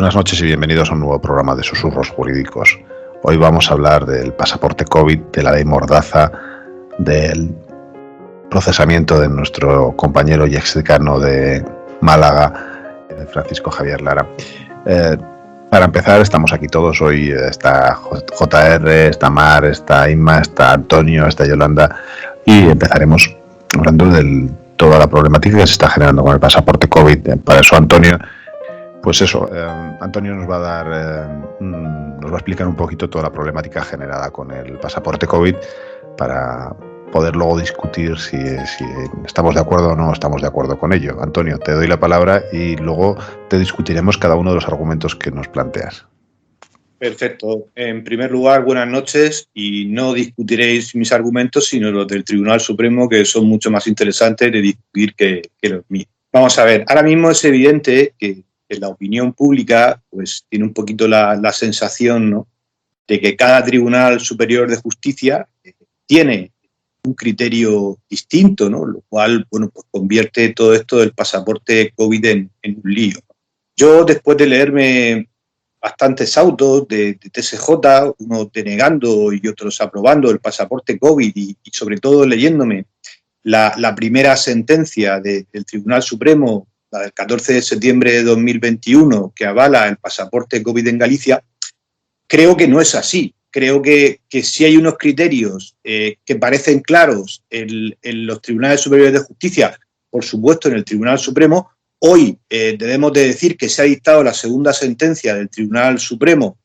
Buenas noches y bienvenidos a un nuevo programa de Susurros Jurídicos. Hoy vamos a hablar del pasaporte COVID, de la ley Mordaza, del procesamiento de nuestro compañero y exdecano de Málaga, Francisco Javier Lara. Para empezar, estamos aquí todos. Hoy está JR, está Mar, está Inma, está Antonio, está Yolanda y empezaremos hablando de toda la problemática que se está generando con el pasaporte COVID. Para eso, Antonio, Antonio nos va a dar, nos va a explicar un poquito toda la problemática generada con el pasaporte COVID para poder luego discutir si estamos de acuerdo o no estamos de acuerdo con ello. Antonio, te doy la palabra y luego te discutiremos cada uno de los argumentos que nos planteas. Perfecto. En primer lugar, buenas noches, y no discutiréis mis argumentos, sino los del Tribunal Supremo, que son mucho más interesantes de discutir que los míos. Vamos a ver, ahora mismo es evidente que la opinión pública pues tiene un poquito la sensación, ¿no?, de que cada Tribunal Superior de Justicia tiene un criterio distinto, ¿no?, lo cual, bueno, pues convierte todo esto del pasaporte COVID en un lío. Yo, después de leerme bastantes autos de TSJ, unos denegando y otros aprobando el pasaporte COVID, y sobre todo leyéndome la primera sentencia del Tribunal Supremo, la del 14 de septiembre de 2021, que avala el pasaporte COVID en Galicia, creo que no es así. Creo que sí hay unos criterios que parecen claros en los Tribunales Superiores de Justicia, por supuesto en el Tribunal Supremo. Hoy debemos de decir que se ha dictado la segunda sentencia del Tribunal Supremo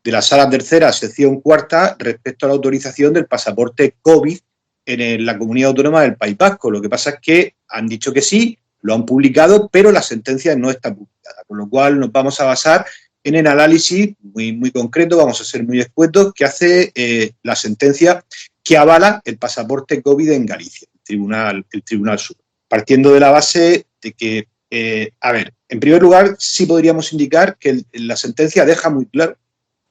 de la Sala Tercera, sección cuarta, respecto a la autorización del pasaporte COVID en la Comunidad Autónoma del País Vasco. Lo que pasa es que han dicho que sí, lo han publicado, pero la sentencia no está publicada, con lo cual nos vamos a basar en el análisis muy concreto, vamos a ser muy escuetos, que hace la sentencia que avala el pasaporte COVID en Galicia, el Tribunal Supremo. Partiendo de la base de que, en primer lugar, sí podríamos indicar que la sentencia deja muy claro,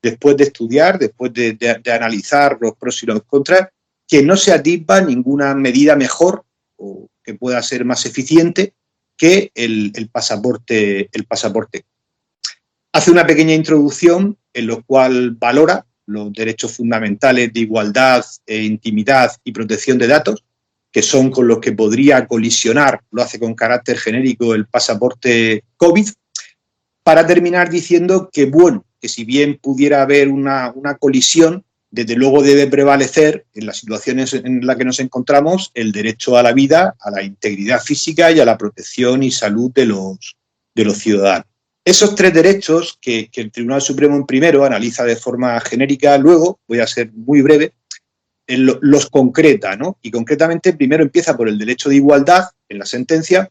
después de estudiar, después de analizar los pros y los contras, que no se atisba ninguna medida mejor o que pueda ser más eficiente que el pasaporte. Hace una pequeña introducción en la cual valora los derechos fundamentales de igualdad, intimidad y protección de datos, que son con los que podría colisionar, lo hace con carácter genérico, el pasaporte COVID, para terminar diciendo que, bueno, que si bien pudiera haber una colisión, desde luego debe prevalecer en las situaciones en las que nos encontramos el derecho a la vida, a la integridad física y a la protección y salud de los ciudadanos. Esos tres derechos que el Tribunal Supremo en primero analiza de forma genérica, luego, voy a ser muy breve, los concreta, ¿no? Y concretamente primero empieza por el derecho de igualdad en la sentencia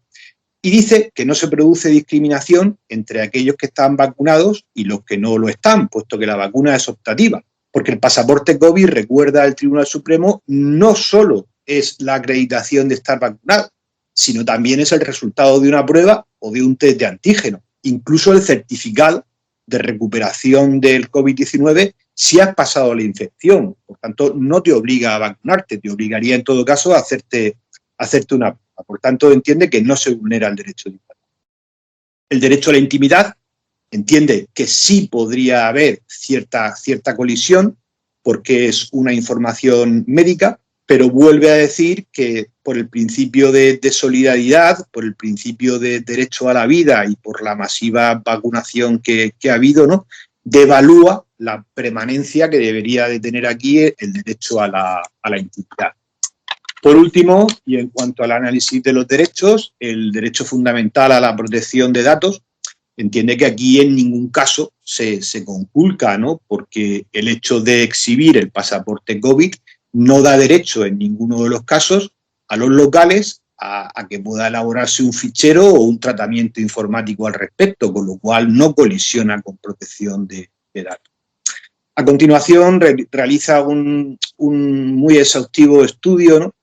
y dice que no se produce discriminación entre aquellos que están vacunados y los que no lo están, puesto que la vacuna es optativa. Porque el pasaporte COVID, recuerda el Tribunal Supremo, no solo es la acreditación de estar vacunado, sino también es el resultado de una prueba o de un test de antígeno. Incluso el certificado de recuperación del COVID-19 si has pasado la infección. Por tanto, no te obliga a vacunarte, te obligaría en todo caso a hacerte una prueba. Por tanto, entiende que no se vulnera el derecho de igualdad. El derecho a la intimidad entiende que sí podría haber cierta colisión porque es una información médica, pero vuelve a decir que por el principio de solidaridad, por el principio de derecho a la vida y por la masiva vacunación que ha habido, ¿no?, devalúa la permanencia que debería de tener aquí el derecho a la intimidad. Por último, y en cuanto al análisis de los derechos, el derecho fundamental a la protección de datos, entiende que aquí en ningún caso se conculca, ¿no?, porque el hecho de exhibir el pasaporte COVID no da derecho en ninguno de los casos a los locales a que pueda elaborarse un fichero o un tratamiento informático al respecto, con lo cual no colisiona con protección de datos. A continuación, realiza un muy exhaustivo estudio, ¿no?,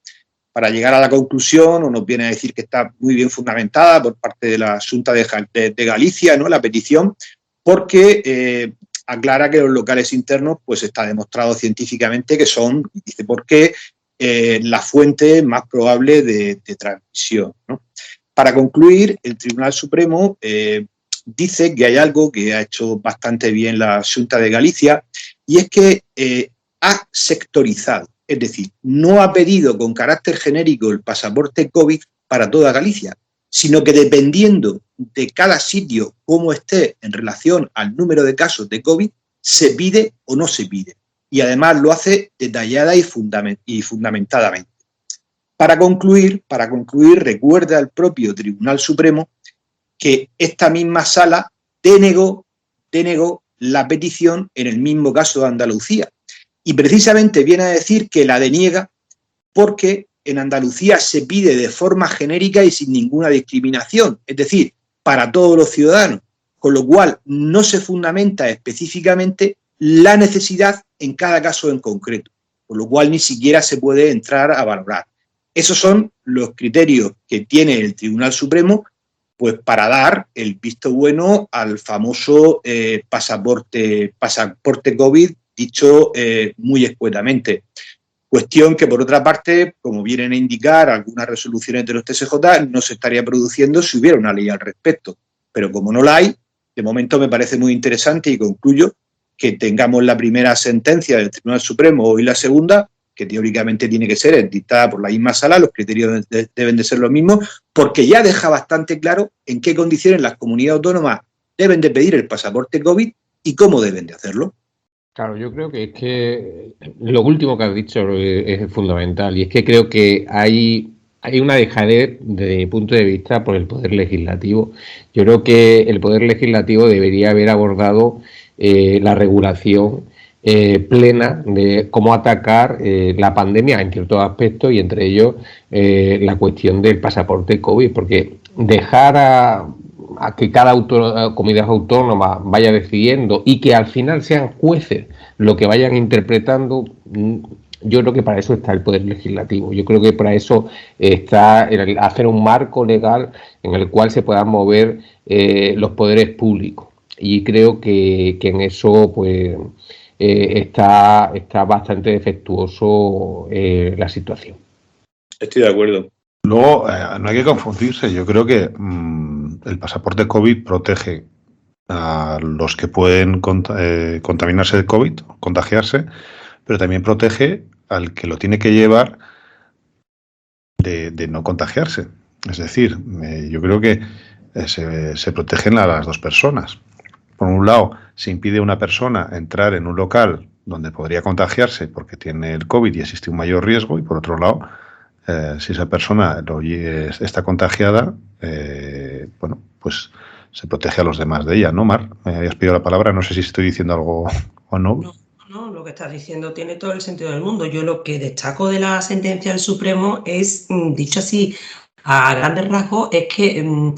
para llegar a la conclusión, o nos viene a decir que está muy bien fundamentada por parte de la Xunta de Galicia, ¿no?, la petición, porque aclara que los locales internos pues está demostrado científicamente que son, dice por qué, la fuente más probable de transmisión, ¿no? Para concluir, el Tribunal Supremo dice que hay algo que ha hecho bastante bien la Xunta de Galicia, y es que ha sectorizado, es decir, no ha pedido con carácter genérico el pasaporte COVID para toda Galicia, sino que dependiendo de cada sitio cómo esté en relación al número de casos de COVID, se pide o no se pide. Y además lo hace detallada y fundamentadamente. Para concluir, recuerda al propio Tribunal Supremo que esta misma sala denegó la petición en el mismo caso de Andalucía. Y precisamente viene a decir que la deniega porque en Andalucía se pide de forma genérica y sin ninguna discriminación, es decir, para todos los ciudadanos, con lo cual no se fundamenta específicamente la necesidad en cada caso en concreto, con lo cual ni siquiera se puede entrar a valorar. Esos son los criterios que tiene el Tribunal Supremo, pues para dar el visto bueno al famoso pasaporte COVID, dicho muy escuetamente. Cuestión que, por otra parte, como vienen a indicar algunas resoluciones de los TSJ, no se estaría produciendo si hubiera una ley al respecto. Pero como no la hay, de momento me parece muy interesante, y concluyo, que tengamos la primera sentencia del Tribunal Supremo, hoy la segunda, que teóricamente tiene que ser dictada por la misma sala, los criterios deben de ser los mismos, porque ya deja bastante claro en qué condiciones las comunidades autónomas deben de pedir el pasaporte COVID y cómo deben de hacerlo. Claro, yo creo que es que lo último que has dicho es fundamental, y es que creo que hay una dejadez, desde mi punto de vista, por el Poder Legislativo. Yo creo que el Poder Legislativo debería haber abordado la regulación plena de cómo atacar la pandemia en ciertos aspectos, y entre ellos la cuestión del pasaporte COVID, porque dejar a que cada comunidad autónoma vaya decidiendo y que al final sean jueces lo que vayan interpretando, yo creo que para eso está el Poder Legislativo. Yo creo que para eso está hacer un marco legal en el cual se puedan mover los poderes públicos, y creo que en eso pues está bastante defectuoso la situación. Estoy de acuerdo. Luego, no hay que confundirse. Yo creo que el pasaporte COVID protege a los que pueden contaminarse de COVID, contagiarse, pero también protege al que lo tiene que llevar de no contagiarse. Es decir, yo creo que se protegen a las dos personas. Por un lado, se impide a una persona entrar en un local donde podría contagiarse porque tiene el COVID y existe un mayor riesgo, y por otro lado, si esa persona está contagiada, bueno, pues se protege a los demás de ella, ¿no, Mar? Me habías pedido la palabra, no sé si estoy diciendo algo o no. No, lo que estás diciendo tiene todo el sentido del mundo. Yo lo que destaco de la sentencia del Supremo es, dicho así a grandes rasgos, es que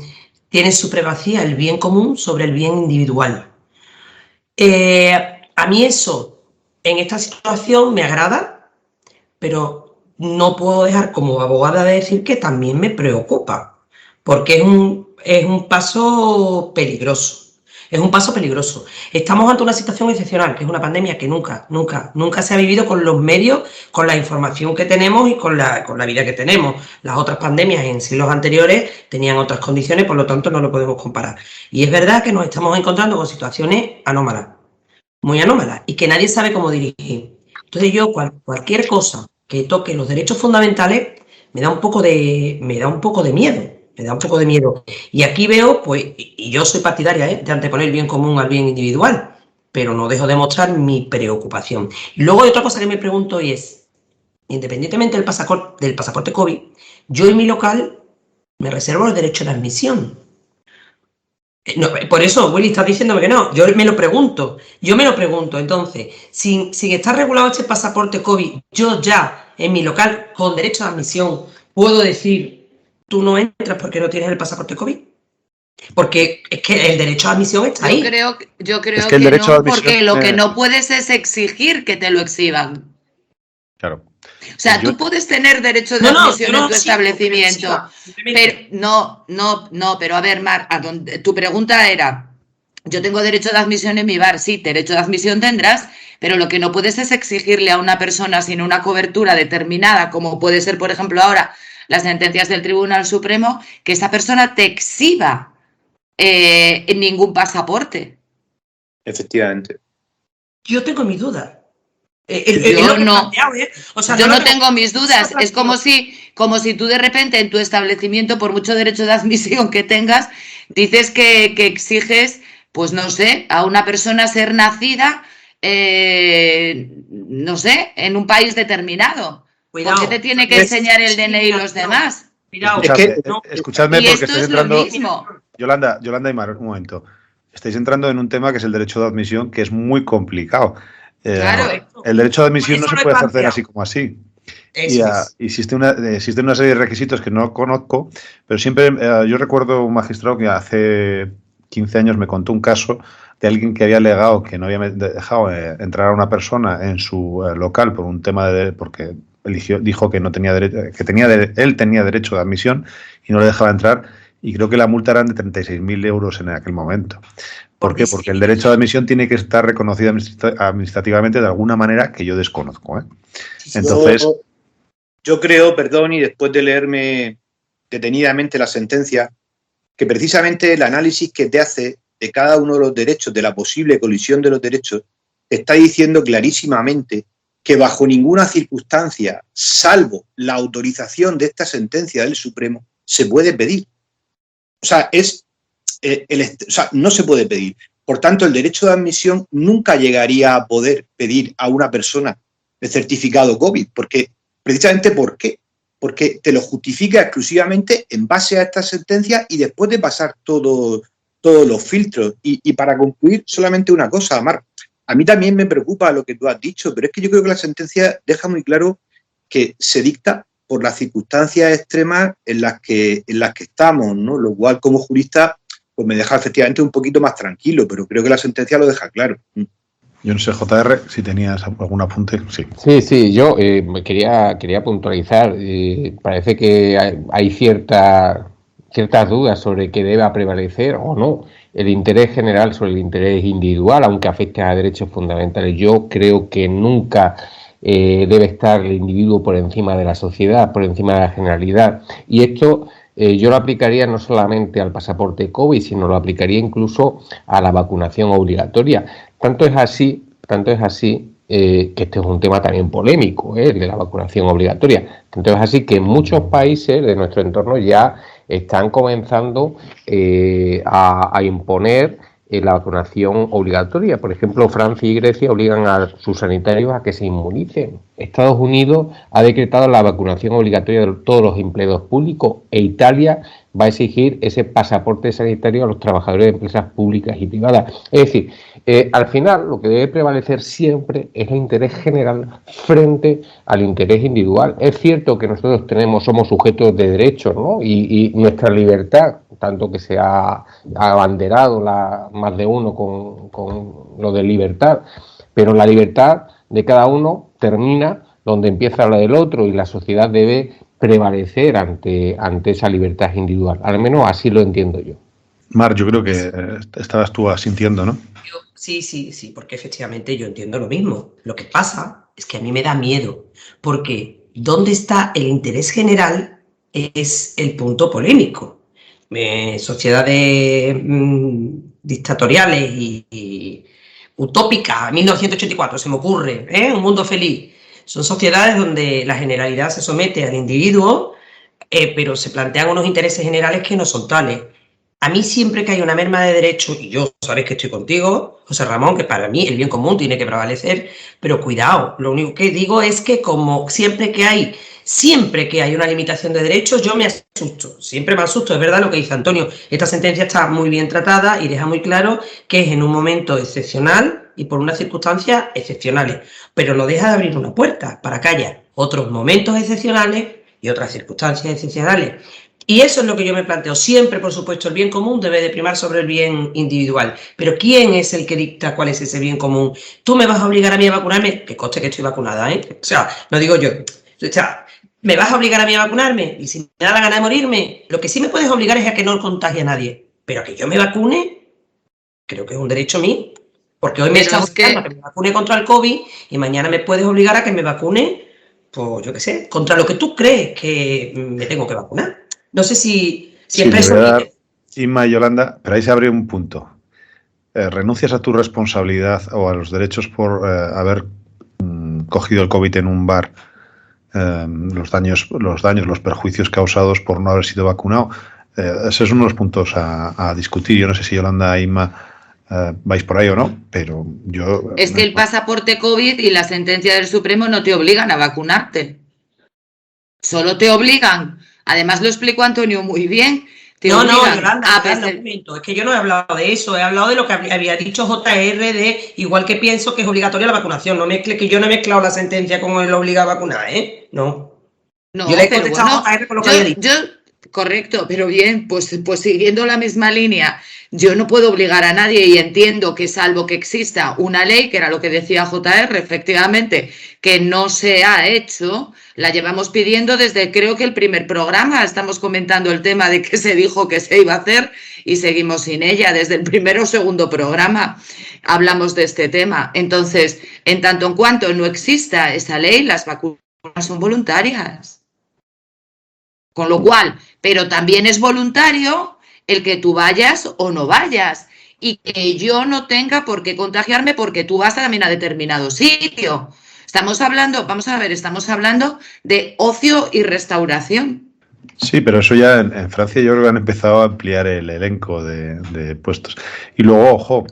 tiene supremacía el bien común sobre el bien individual. A mí eso, en esta situación, me agrada, pero no puedo dejar como abogada de decir que también me preocupa, porque es un paso peligroso. Es un paso peligroso. Estamos ante una situación excepcional, que es una pandemia que nunca se ha vivido con los medios, con la información que tenemos y con la vida que tenemos. Las otras pandemias en siglos anteriores tenían otras condiciones, por lo tanto no lo podemos comparar. Y es verdad que nos estamos encontrando con situaciones anómalas, muy anómalas, y que nadie sabe cómo dirigir. Entonces yo, cualquier cosa que toque los derechos fundamentales, me da un poco de miedo. Me da un poco de miedo. Y aquí veo, pues, y yo soy partidaria de anteponer el bien común al bien individual, pero no dejo de mostrar mi preocupación. Y luego hay otra cosa que me pregunto, y es, independientemente del pasaporte COVID, yo en mi local me reservo el derecho de admisión. No, por eso, Willy, estás diciéndome que no. Yo me lo pregunto. Entonces, sin estar regulado este pasaporte COVID, yo ya en mi local con derecho de admisión puedo decir: tú no entras porque no tienes el pasaporte COVID. Porque es que el derecho a admisión está ahí. Yo creo que no, porque lo que no puedes es exigir que te lo exhiban. Claro. O sea, tú puedes tener derecho de admisión en tu establecimiento, pero pero a ver, Mar, tu pregunta era: yo tengo derecho de admisión en mi bar. Sí, derecho de admisión tendrás, pero lo que no puedes es exigirle a una persona sin una cobertura determinada, como puede ser, por ejemplo, ahora las sentencias del Tribunal Supremo, que esa persona te exhiba ningún pasaporte. Efectivamente. Yo tengo mis dudas. Yo no tengo mis dudas. Es como si tú de repente en tu establecimiento, por mucho derecho de admisión que tengas, dices que exiges, pues no sé, a una persona ser nacida, no sé, en un país determinado. Cuidado. ¿Por qué te tiene que enseñar el DNI y los demás? Cuidado. Escuchadme porque estáis entrando. Yolanda y Mar, un momento. Estáis entrando en un tema que es el derecho de admisión, que es muy complicado. Claro. El derecho de admisión no se puede hacer así como así. Y existe una serie de requisitos que no conozco, pero siempre yo recuerdo un magistrado que hace 15 años me contó un caso de alguien que había alegado que no había dejado entrar a una persona en su local por un tema porque dijo que no tenía derecho, él tenía derecho de admisión y no le dejaba entrar, y creo que la multa eran de 36.000 euros en aquel momento. ¿Por qué? Porque el derecho de admisión tiene que estar reconocido administrativamente de alguna manera que yo desconozco. Entonces, yo creo, perdón, y después de leerme detenidamente la sentencia, que precisamente el análisis que te hace de cada uno de los derechos, de la posible colisión de los derechos, está diciendo clarísimamente que bajo ninguna circunstancia, salvo la autorización de esta sentencia del Supremo, se puede pedir. O sea, no se puede pedir. Por tanto, el derecho de admisión nunca llegaría a poder pedir a una persona el certificado COVID. Precisamente, ¿por qué? Porque te lo justifica exclusivamente en base a esta sentencia y después de pasar todos los filtros. Y para concluir, solamente una cosa, Mar. A mí también me preocupa lo que tú has dicho, pero es que yo creo que la sentencia deja muy claro que se dicta por las circunstancias extremas en las que estamos, ¿no? Lo cual, como jurista, pues me deja efectivamente un poquito más tranquilo, pero creo que la sentencia lo deja claro. Yo no sé, JR, si tenías algún apunte. Sí, yo quería puntualizar. Parece que hay ciertas dudas sobre que deba prevalecer o no el interés general sobre el interés individual, aunque afecte a derechos fundamentales. Yo creo que nunca debe estar el individuo por encima de la sociedad, por encima de la generalidad. Y esto yo lo aplicaría no solamente al pasaporte COVID, sino lo aplicaría incluso a la vacunación obligatoria. Tanto es así que este es un tema también polémico, el de la vacunación obligatoria. Tanto es así que muchos países de nuestro entorno ya están comenzando a imponer la vacunación obligatoria. Por ejemplo, Francia y Grecia obligan a sus sanitarios a que se inmunicen. Estados Unidos ha decretado la vacunación obligatoria de todos los empleados públicos e Italia va a exigir ese pasaporte sanitario a los trabajadores de empresas públicas y privadas. Es decir, al final lo que debe prevalecer siempre es el interés general frente al interés individual. Es cierto que nosotros somos sujetos de derechos, ¿no? Y nuestra libertad, tanto que se ha abanderado más de uno con lo de libertad, pero la libertad de cada uno termina donde empieza la del otro y la sociedad debe prevalecer ante esa libertad individual. Al menos así lo entiendo yo. Mar, yo creo que estabas tú asintiendo, ¿no? Sí, porque efectivamente yo entiendo lo mismo. Lo que pasa es que a mí me da miedo, porque ¿dónde está el interés general? Es el punto polémico. Sociedades dictatoriales y utópicas, 1984 se me ocurre, Un mundo feliz. Son sociedades donde la generalidad se somete al individuo, pero se plantean unos intereses generales que no son tales. A mí siempre que hay una merma de derechos, y yo sabes que estoy contigo, José Ramón, que para mí el bien común tiene que prevalecer, pero cuidado, lo único que digo es que como siempre que hay una limitación de derechos, yo me asusto, siempre me asusto. Es verdad lo que dice Antonio, esta sentencia está muy bien tratada y deja muy claro que es en un momento excepcional y por unas circunstancias excepcionales, pero no deja de abrir una puerta para que haya otros momentos excepcionales y otras circunstancias excepcionales. Y eso es lo que yo me planteo. Siempre, por supuesto, el bien común debe de primar sobre el bien individual. Pero ¿quién es el que dicta cuál es ese bien común? ¿Tú me vas a obligar a mí a vacunarme? Que conste que estoy vacunada, O sea, no digo yo. O sea, ¿me vas a obligar a mí a vacunarme? Y si me da la gana de morirme, lo que sí me puedes obligar es a que no contagie a nadie. Pero a que yo me vacune, creo que es un derecho mío. Porque hoy me estás obligando a que me vacune contra el COVID y mañana me puedes obligar a que me vacune, pues yo qué sé, contra lo que tú crees que me tengo que vacunar. No sé si expreso Inma y Yolanda, pero ahí se abre un punto. ¿Renuncias a tu responsabilidad o a los derechos por haber cogido el COVID en un bar? Los daños, los perjuicios causados por no haber sido vacunado. Ese es uno de los puntos a discutir. Yo no sé si Yolanda e Inma vais por ahí o no, pero yo... Es que el pasaporte COVID y la sentencia del Supremo no te obligan a vacunarte. Solo te obligan, además lo explicó Antonio muy bien, Yolanda, un momento, es que yo no he hablado de eso, he hablado de lo que había dicho JR, de igual que pienso que es obligatoria la vacunación, no mezcle, que yo no he mezclado la sentencia con el obligado a vacunar, No. No, yo le he contestado a JR por lo que había dicho. Correcto, pero bien, pues siguiendo la misma línea, yo no puedo obligar a nadie y entiendo que salvo que exista una ley, que era lo que decía JR, efectivamente, que no se ha hecho, la llevamos pidiendo desde creo que el primer programa, estamos comentando el tema de que se dijo que se iba a hacer y seguimos sin ella, desde el primer o segundo programa hablamos de este tema. Entonces, en tanto en cuanto no exista esa ley, las vacunas son voluntarias. Con lo cual, pero también es voluntario el que tú vayas o no vayas y que yo no tenga por qué contagiarme porque tú vas también a determinado sitio. Estamos hablando, vamos a ver, estamos hablando de ocio y restauración. Sí, pero eso ya en Francia yo creo que han empezado a ampliar el elenco de puestos. Y luego, ojo,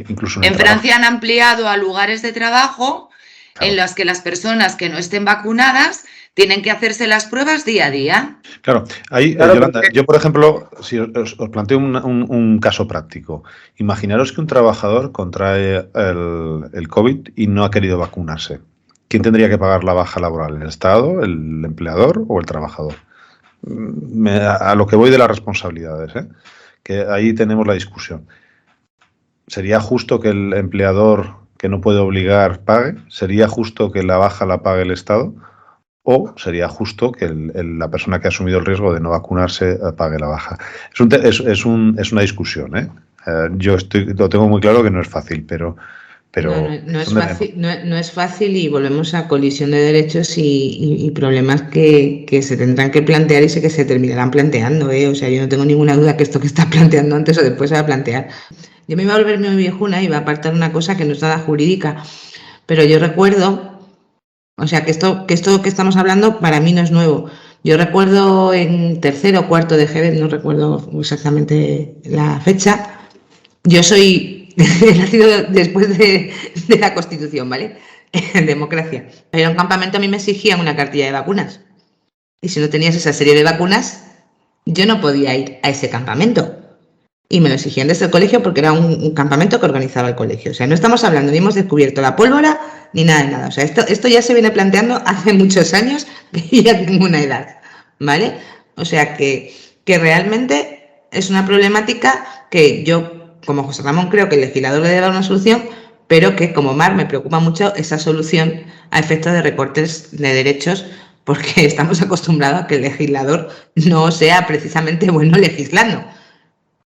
incluso en Francia han ampliado a lugares de trabajo, claro, en los que las personas que no estén vacunadas tienen que hacerse las pruebas día a día. Claro, ahí, claro, Yolanda, yo por ejemplo, si os planteo un caso práctico. Imaginaros que un trabajador contrae el COVID y no ha querido vacunarse. ¿Quién tendría que pagar la baja laboral? ¿El Estado, el empleador o el trabajador? A lo que voy de las responsabilidades, que ahí tenemos la discusión. ¿Sería justo que el empleador que no puede obligar pague? ¿Sería justo que la baja la pague el Estado? ¿O sería justo que la persona que ha asumido el riesgo de no vacunarse pague la baja? Es una discusión, Yo lo tengo muy claro que no es fácil, pero no es fácil y volvemos a colisión de derechos y problemas que se tendrán que plantear y que se terminarán planteando, O sea, yo no tengo ninguna duda que esto que está planteando antes o después se va a plantear. Yo me iba a volver muy viejuna y iba a apartar una cosa que no es nada jurídica, pero yo recuerdo... O sea, que esto que estamos hablando para mí no es nuevo. Yo recuerdo en tercero o cuarto de GB, no recuerdo exactamente la fecha. Yo soy nacido después de la Constitución, ¿vale? En democracia. Pero en un campamento a mí me exigían una cartilla de vacunas. Y si no tenías esa serie de vacunas, yo no podía ir a ese campamento. Y me lo exigían desde el colegio porque era un campamento que organizaba el colegio. O sea, no estamos hablando, ni hemos descubierto la pólvora, ni nada de nada. O sea, esto ya se viene planteando hace muchos años, que ya tengo una edad, ¿vale? O sea, que realmente es una problemática que yo, como José Ramón, creo que el legislador le debe dar una solución, pero que como Mar me preocupa mucho esa solución a efectos de recortes de derechos, porque estamos acostumbrados a que el legislador no sea precisamente bueno legislando.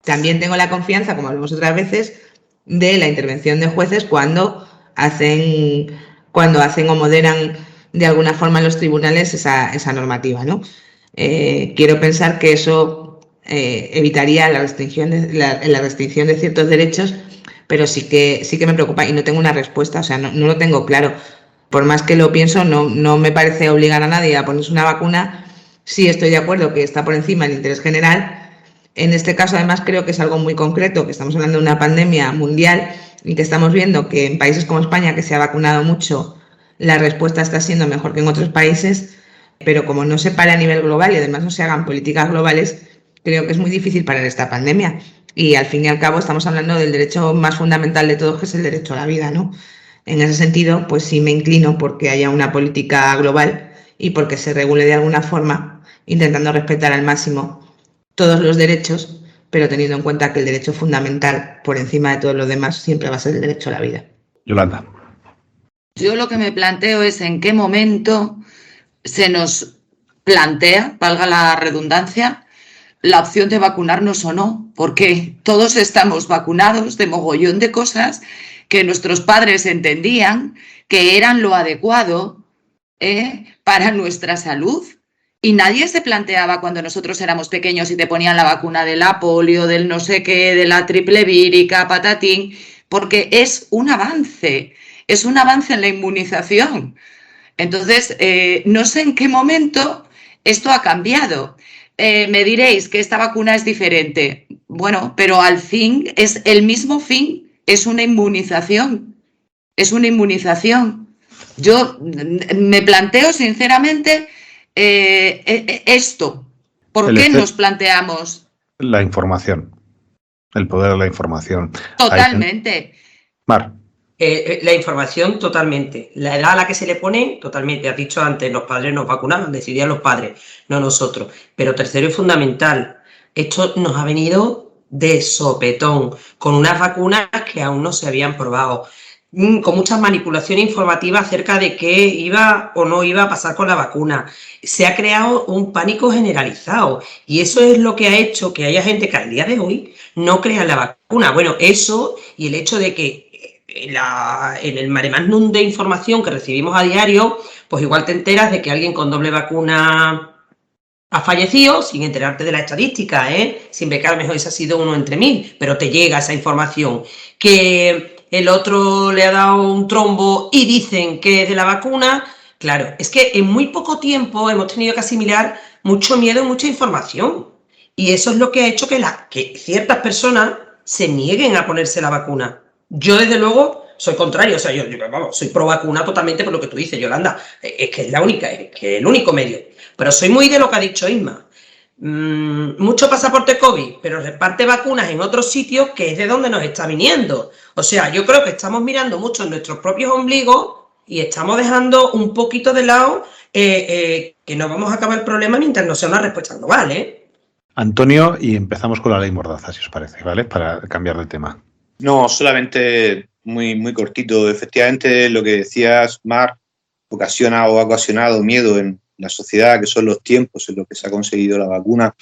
También tengo la confianza, como hablamos otras veces, de la intervención de jueces cuando hacen o moderan de alguna forma en los tribunales esa normativa, ¿no? Quiero pensar que eso evitaría la restricción de ciertos derechos, pero sí que me preocupa y no tengo una respuesta, o sea, no lo tengo claro. Por más que lo pienso, no me parece obligar a nadie a ponerse una vacuna. Sí estoy de acuerdo que está por encima del interés general. En este caso, además, creo que es algo muy concreto, que estamos hablando de una pandemia mundial y que estamos viendo que en países como España, que se ha vacunado mucho, la respuesta está siendo mejor que en otros países, pero como no se pare a nivel global y además no se hagan políticas globales, creo que es muy difícil parar esta pandemia. Y al fin y al cabo estamos hablando del derecho más fundamental de todos, que es el derecho a la vida, ¿no? En ese sentido, pues sí me inclino porque haya una política global y porque se regule de alguna forma, intentando respetar al máximo todos los derechos, pero teniendo en cuenta que el derecho fundamental, por encima de todos los demás, siempre va a ser el derecho a la vida. Yolanda. Yo lo que me planteo es en qué momento se nos plantea, valga la redundancia, la opción de vacunarnos o no, porque todos estamos vacunados de mogollón de cosas que nuestros padres entendían que eran lo adecuado para nuestra salud. Y nadie se planteaba cuando nosotros éramos pequeños y te ponían la vacuna de la polio, del no sé qué, de la triple vírica, patatín, porque es un avance en la inmunización. Entonces, no sé en qué momento esto ha cambiado. Me diréis que esta vacuna es diferente. Bueno, pero al fin es el mismo fin, es una inmunización. Es una inmunización. Yo me planteo sinceramente esto. ¿Por qué nos planteamos? La información, el poder de la información. Totalmente. Mar. La información, totalmente. La edad a la que se le pone, totalmente. Has dicho antes, los padres nos vacunaron, decidían los padres, no nosotros. Pero tercero y fundamental, esto nos ha venido de sopetón, con unas vacunas que aún no se habían probado, con muchas manipulaciones informativas acerca de qué iba o no iba a pasar con la vacuna. Se ha creado un pánico generalizado y eso es lo que ha hecho que haya gente que al día de hoy no crea en la vacuna. Bueno, eso y el hecho de que en el mare magnum de información que recibimos a diario, pues igual te enteras de que alguien con doble vacuna ha fallecido sin enterarte de la estadística, sin ver que a lo mejor ese ha sido 1 entre 1000, pero te llega esa información. Que el otro le ha dado un trombo y dicen que es de la vacuna. Claro, es que en muy poco tiempo hemos tenido que asimilar mucho miedo y mucha información. Y eso es lo que ha hecho que ciertas personas se nieguen a ponerse la vacuna. Yo, desde luego, soy contrario, o sea, yo soy pro vacuna totalmente por lo que tú dices, Yolanda, es que es la única, es que es el único medio, pero soy muy de lo que ha dicho Isma. Mucho pasaporte COVID, pero reparte vacunas en otros sitios que es de donde nos está viniendo. O sea, yo creo que estamos mirando mucho en nuestros propios ombligos y estamos dejando un poquito de lado que no vamos a acabar el problema mientras no sea una respuesta global, Antonio, y empezamos con la ley Mordaza, si os parece, ¿vale? Para cambiar de tema. No, solamente muy cortito. Efectivamente, lo que decías, Mar, ocasiona o ha ocasionado miedo en la sociedad, que son los tiempos en los que se ha conseguido la vacuna.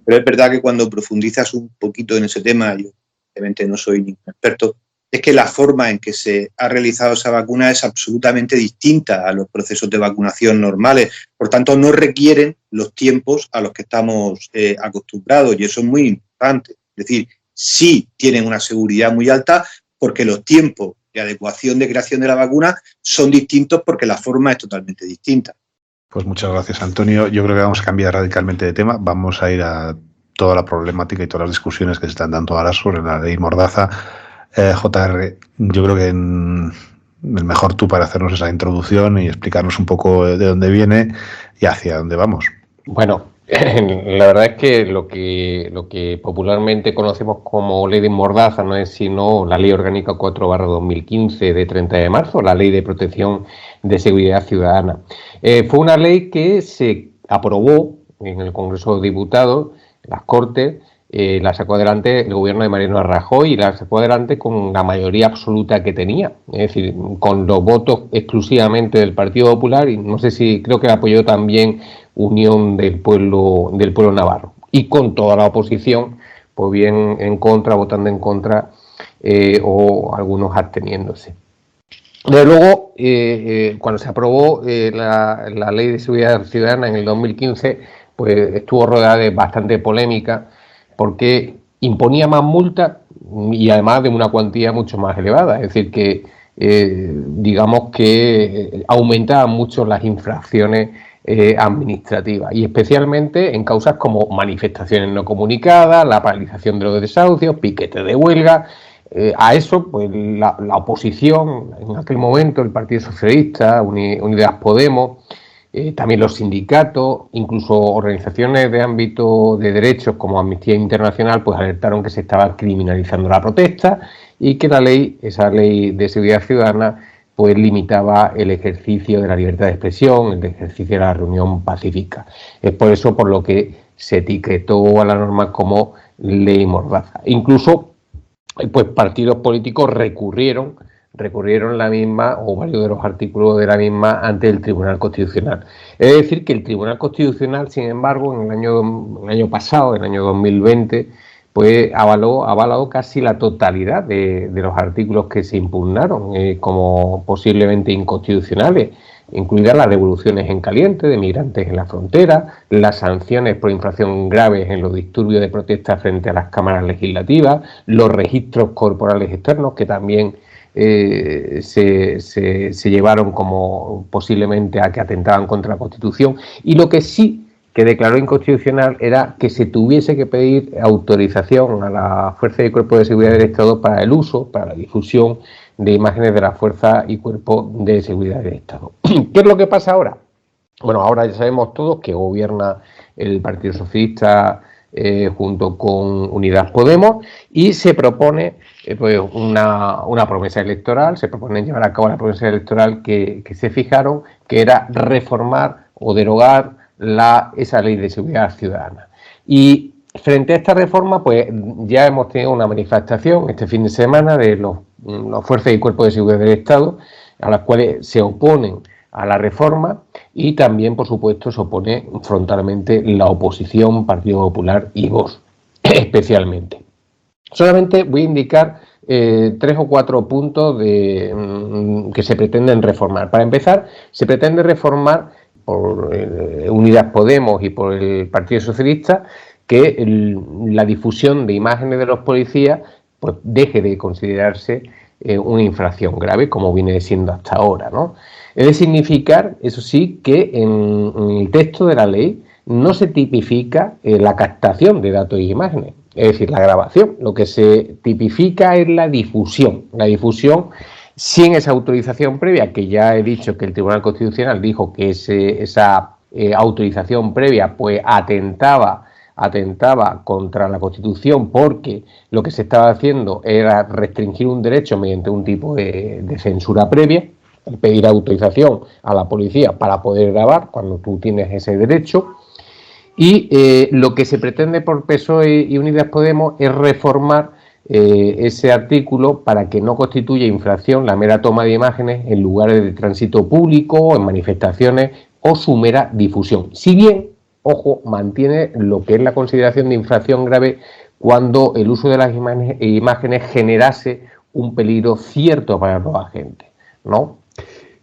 Pero es verdad que cuando profundizas un poquito en ese tema, yo obviamente no soy ningún experto, es que la forma en que se ha realizado esa vacuna es absolutamente distinta a los procesos de vacunación normales. Por tanto, no requieren los tiempos a los que estamos acostumbrados, y eso es muy importante. Es decir, sí tienen una seguridad muy alta porque los tiempos de adecuación de creación de la vacuna son distintos porque la forma es totalmente distinta. Pues muchas gracias, Antonio. Yo creo que vamos a cambiar radicalmente de tema. Vamos a ir a toda la problemática y todas las discusiones que se están dando ahora sobre la ley Mordaza. JR, yo creo que el mejor tú para hacernos esa introducción y explicarnos un poco de dónde viene y hacia dónde vamos. Bueno, la verdad es que lo que popularmente conocemos como ley de Mordaza no es sino la Ley Orgánica 4/2015 de 30 de marzo, la Ley de Protección de Seguridad Ciudadana. Fue una ley que se aprobó en el Congreso de Diputados, las Cortes, la sacó adelante el gobierno de Mariano Rajoy y la sacó adelante con la mayoría absoluta que tenía, es decir, con los votos exclusivamente del Partido Popular y no sé si creo que apoyó también Unión del Pueblo Navarro y con toda la oposición, pues bien en contra, votando en contra o algunos absteniéndose. Desde luego, cuando se aprobó la Ley de Seguridad Ciudadana en el 2015, pues estuvo rodeada de bastante polémica porque imponía más multas y además de una cuantía mucho más elevada, es decir que digamos que aumentaban mucho las infracciones administrativas y especialmente en causas como manifestaciones no comunicadas, la paralización de los desahucios, piquetes de huelga. A eso, pues la oposición, en aquel momento el Partido Socialista, Unidas Podemos, también los sindicatos, incluso organizaciones de ámbito de derechos como Amnistía Internacional, pues alertaron que se estaba criminalizando la protesta y que esa ley de seguridad ciudadana, pues limitaba el ejercicio de la libertad de expresión, el ejercicio de la reunión pacífica. Es por eso por lo que se etiquetó a la norma como ley Mordaza. Incluso, pues partidos políticos recurrieron la misma o varios de los artículos de la misma ante el Tribunal Constitucional. Es decir que el Tribunal Constitucional, sin embargo, en el año pasado, en el año 2020, pues ha avalado casi la totalidad de los artículos que se impugnaron como posiblemente inconstitucionales, incluidas las devoluciones en caliente de migrantes en la frontera, las sanciones por infracción graves en los disturbios de protesta frente a las cámaras legislativas, los registros corporales externos que también se llevaron como posiblemente a que atentaban contra la Constitución, y lo que sí que declaró inconstitucional era que se tuviese que pedir autorización a la Fuerza y Cuerpo de Seguridad del Estado para el uso, para la difusión de imágenes de la Fuerza y Cuerpo de Seguridad del Estado. ¿Qué es lo que pasa ahora? Bueno, ahora ya sabemos todos que gobierna el Partido Socialista junto con Unidas Podemos, y se propone pues una promesa electoral, se propone llevar a cabo la promesa electoral que se fijaron, que era reformar o derogar esa ley de seguridad ciudadana. Y frente a esta reforma, pues ya hemos tenido una manifestación este fin de semana de las fuerzas y cuerpos de seguridad del Estado, a las cuales se oponen a la reforma, y también, por supuesto, se opone frontalmente la oposición, Partido Popular y Vox, especialmente. Solamente voy a indicar 3 o 4 puntos que se pretenden reformar. Para empezar, se pretende reformar por Unidas Podemos y por el Partido Socialista que la difusión de imágenes de los policías pues deje de considerarse una infracción grave, como viene siendo hasta ahora, ¿no? Es de significar, eso sí, que en el texto de la ley no se tipifica la captación de datos y imágenes, es decir, la grabación. Lo que se tipifica es la difusión sin esa autorización previa, que ya he dicho que el Tribunal Constitucional dijo que esa autorización previa pues atentaba contra la Constitución, porque lo que se estaba haciendo era restringir un derecho mediante un tipo de censura previa, pedir autorización a la policía para poder grabar cuando tú tienes ese derecho. Y lo que se pretende por PSOE y Unidas Podemos es reformar ese artículo para que no constituya infracción la mera toma de imágenes en lugares de tránsito público, en manifestaciones o su mera difusión. Si bien, ojo, mantiene lo que es la consideración de infracción grave cuando el uso de las imágenes generase un peligro cierto para los agentes, ¿no?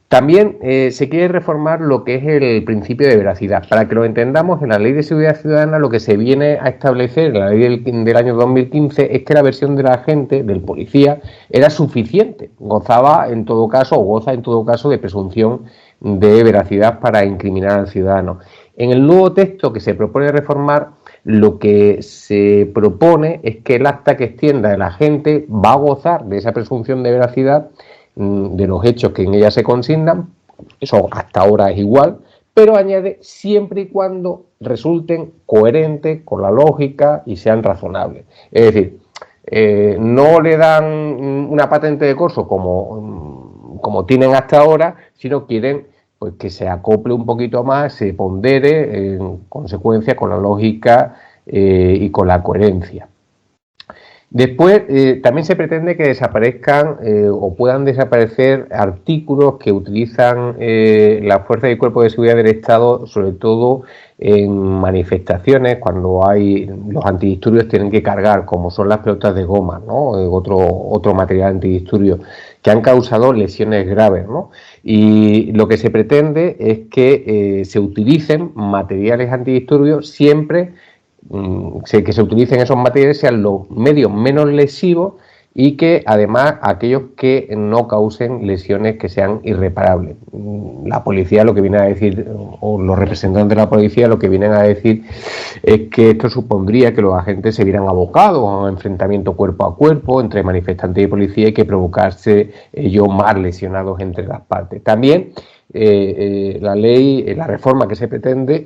También se quiere reformar lo que es el principio de veracidad. Para que lo entendamos, en la Ley de Seguridad Ciudadana lo que se viene a establecer, en la ley del año 2015, es que la versión del agente, del policía, era suficiente. Goza en todo caso de presunción de veracidad para incriminar al ciudadano. En el nuevo texto que se propone reformar, lo que se propone es que el acta que extienda el agente va a gozar de esa presunción de veracidad de los hechos que en ella se consignan. Eso hasta ahora es igual, pero añade siempre y cuando resulten coherentes con la lógica y sean razonables. Es decir, no le dan una patente de corso como tienen hasta ahora, sino quieren pues que se acople un poquito más, se pondere en consecuencia con la lógica y con la coherencia. Después, también se pretende que desaparezcan o puedan desaparecer artículos que utilizan las fuerzas y cuerpos de seguridad del Estado, sobre todo en manifestaciones, cuando los antidisturbios tienen que cargar, como son las pelotas de goma, ¿no? Otro material antidisturbios, que han causado lesiones graves, ¿no? Y lo que se pretende es que se utilicen materiales antidisturbios siempre que se utilicen esos materiales sean los medios menos lesivos y que además aquellos que no causen lesiones que sean irreparables. La policía lo que viene a decir, o los representantes de la policía lo que vienen a decir es que esto supondría que los agentes se vieran abocados a un enfrentamiento cuerpo a cuerpo entre manifestantes y policía y que provocarse ellos más lesionados entre las partes. También la reforma que se pretende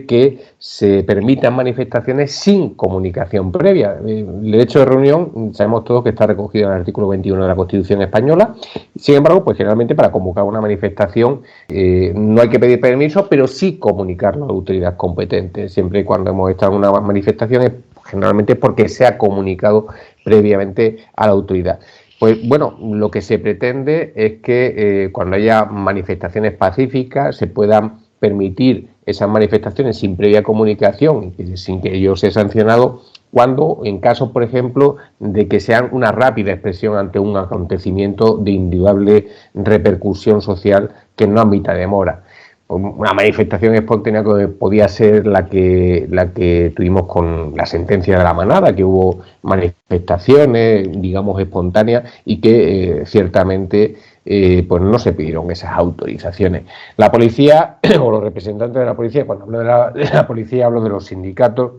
que se permitan manifestaciones sin comunicación previa. El derecho de reunión, sabemos todos que está recogido en el artículo 21 de la Constitución española. Sin embargo, pues generalmente para convocar una manifestación no hay que pedir permiso, pero sí comunicarlo a la autoridad competente. Siempre y cuando hemos estado en una manifestación, generalmente porque se ha comunicado previamente a la autoridad. Pues bueno, lo que se pretende es que cuando haya manifestaciones pacíficas se puedan permitir esas manifestaciones sin previa comunicación y sin que ello sea sancionado, cuando en casos, por ejemplo, de que sean una rápida expresión ante un acontecimiento de indudable repercusión social que no admita demora. Una manifestación espontánea que podía ser la que tuvimos con la sentencia de la manada, que hubo manifestaciones, digamos, espontáneas y que ciertamente pues no se pidieron esas autorizaciones. La policía o los representantes de la policía, cuando hablo de la policía hablo de los sindicatos,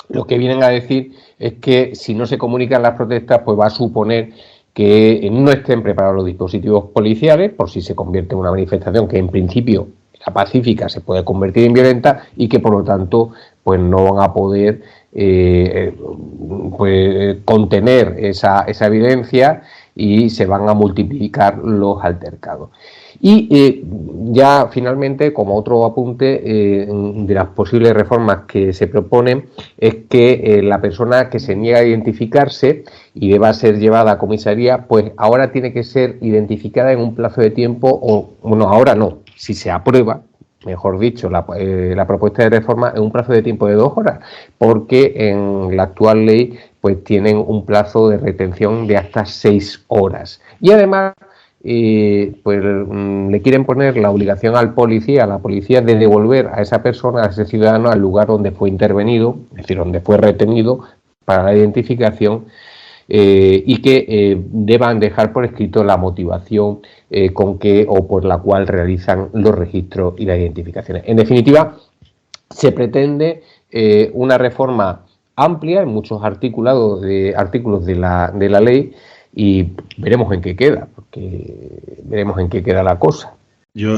lo que vienen a decir es que si no se comunican las protestas, pues va a suponer que no estén preparados los dispositivos policiales por si se convierte en una manifestación que en principio la pacífica se puede convertir en violenta y que por lo tanto pues no van a poder contener esa violencia y se van a multiplicar los altercados. Y ya finalmente, como otro apunte de las posibles reformas que se proponen, es que la persona que se niega a identificarse y deba ser llevada a comisaría, pues ahora tiene que ser identificada en un plazo de tiempo, o bueno, ahora no, si se aprueba, mejor dicho, la propuesta de reforma en un plazo de tiempo de 2 horas, porque en la actual ley pues tienen un plazo de retención de hasta 6 horas. Y además pues le quieren poner la obligación a la policía de devolver a esa persona, a ese ciudadano, al lugar donde fue intervenido, es decir, donde fue retenido para la identificación, y que deban dejar por escrito la motivación con que o por la cual realizan los registros y las identificaciones. En definitiva, se pretende una reforma amplia en muchos artículos de la ley, y veremos en qué queda, porque veremos en qué queda la cosa. Yo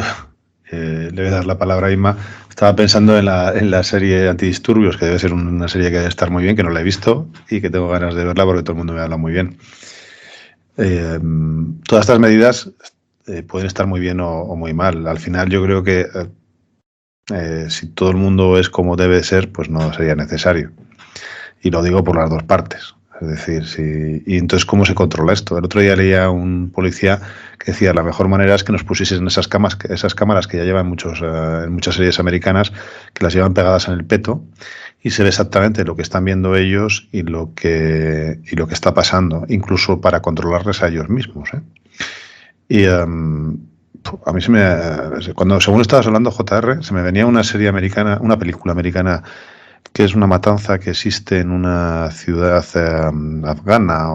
le voy a dar la palabra a Inma. Estaba pensando en la serie Antidisturbios, que debe ser una serie que debe estar muy bien, que no la he visto y que tengo ganas de verla porque todo el mundo me habla muy bien. Todas estas medidas pueden estar muy bien o muy mal. Al final yo creo que si todo el mundo es como debe ser, pues no sería necesario. Y lo digo por las dos partes. Es decir, y entonces, ¿cómo se controla esto? El otro día leía un policía que decía la mejor manera es que nos pusiesen esas cámaras que ya llevan en muchas series americanas, que las llevan pegadas en el peto y se ve exactamente lo que están viendo ellos y lo que está pasando, incluso para controlarles a ellos mismos. Y a mí según estabas hablando, JR, se me venía una película americana que es una matanza que existe en una ciudad afgana,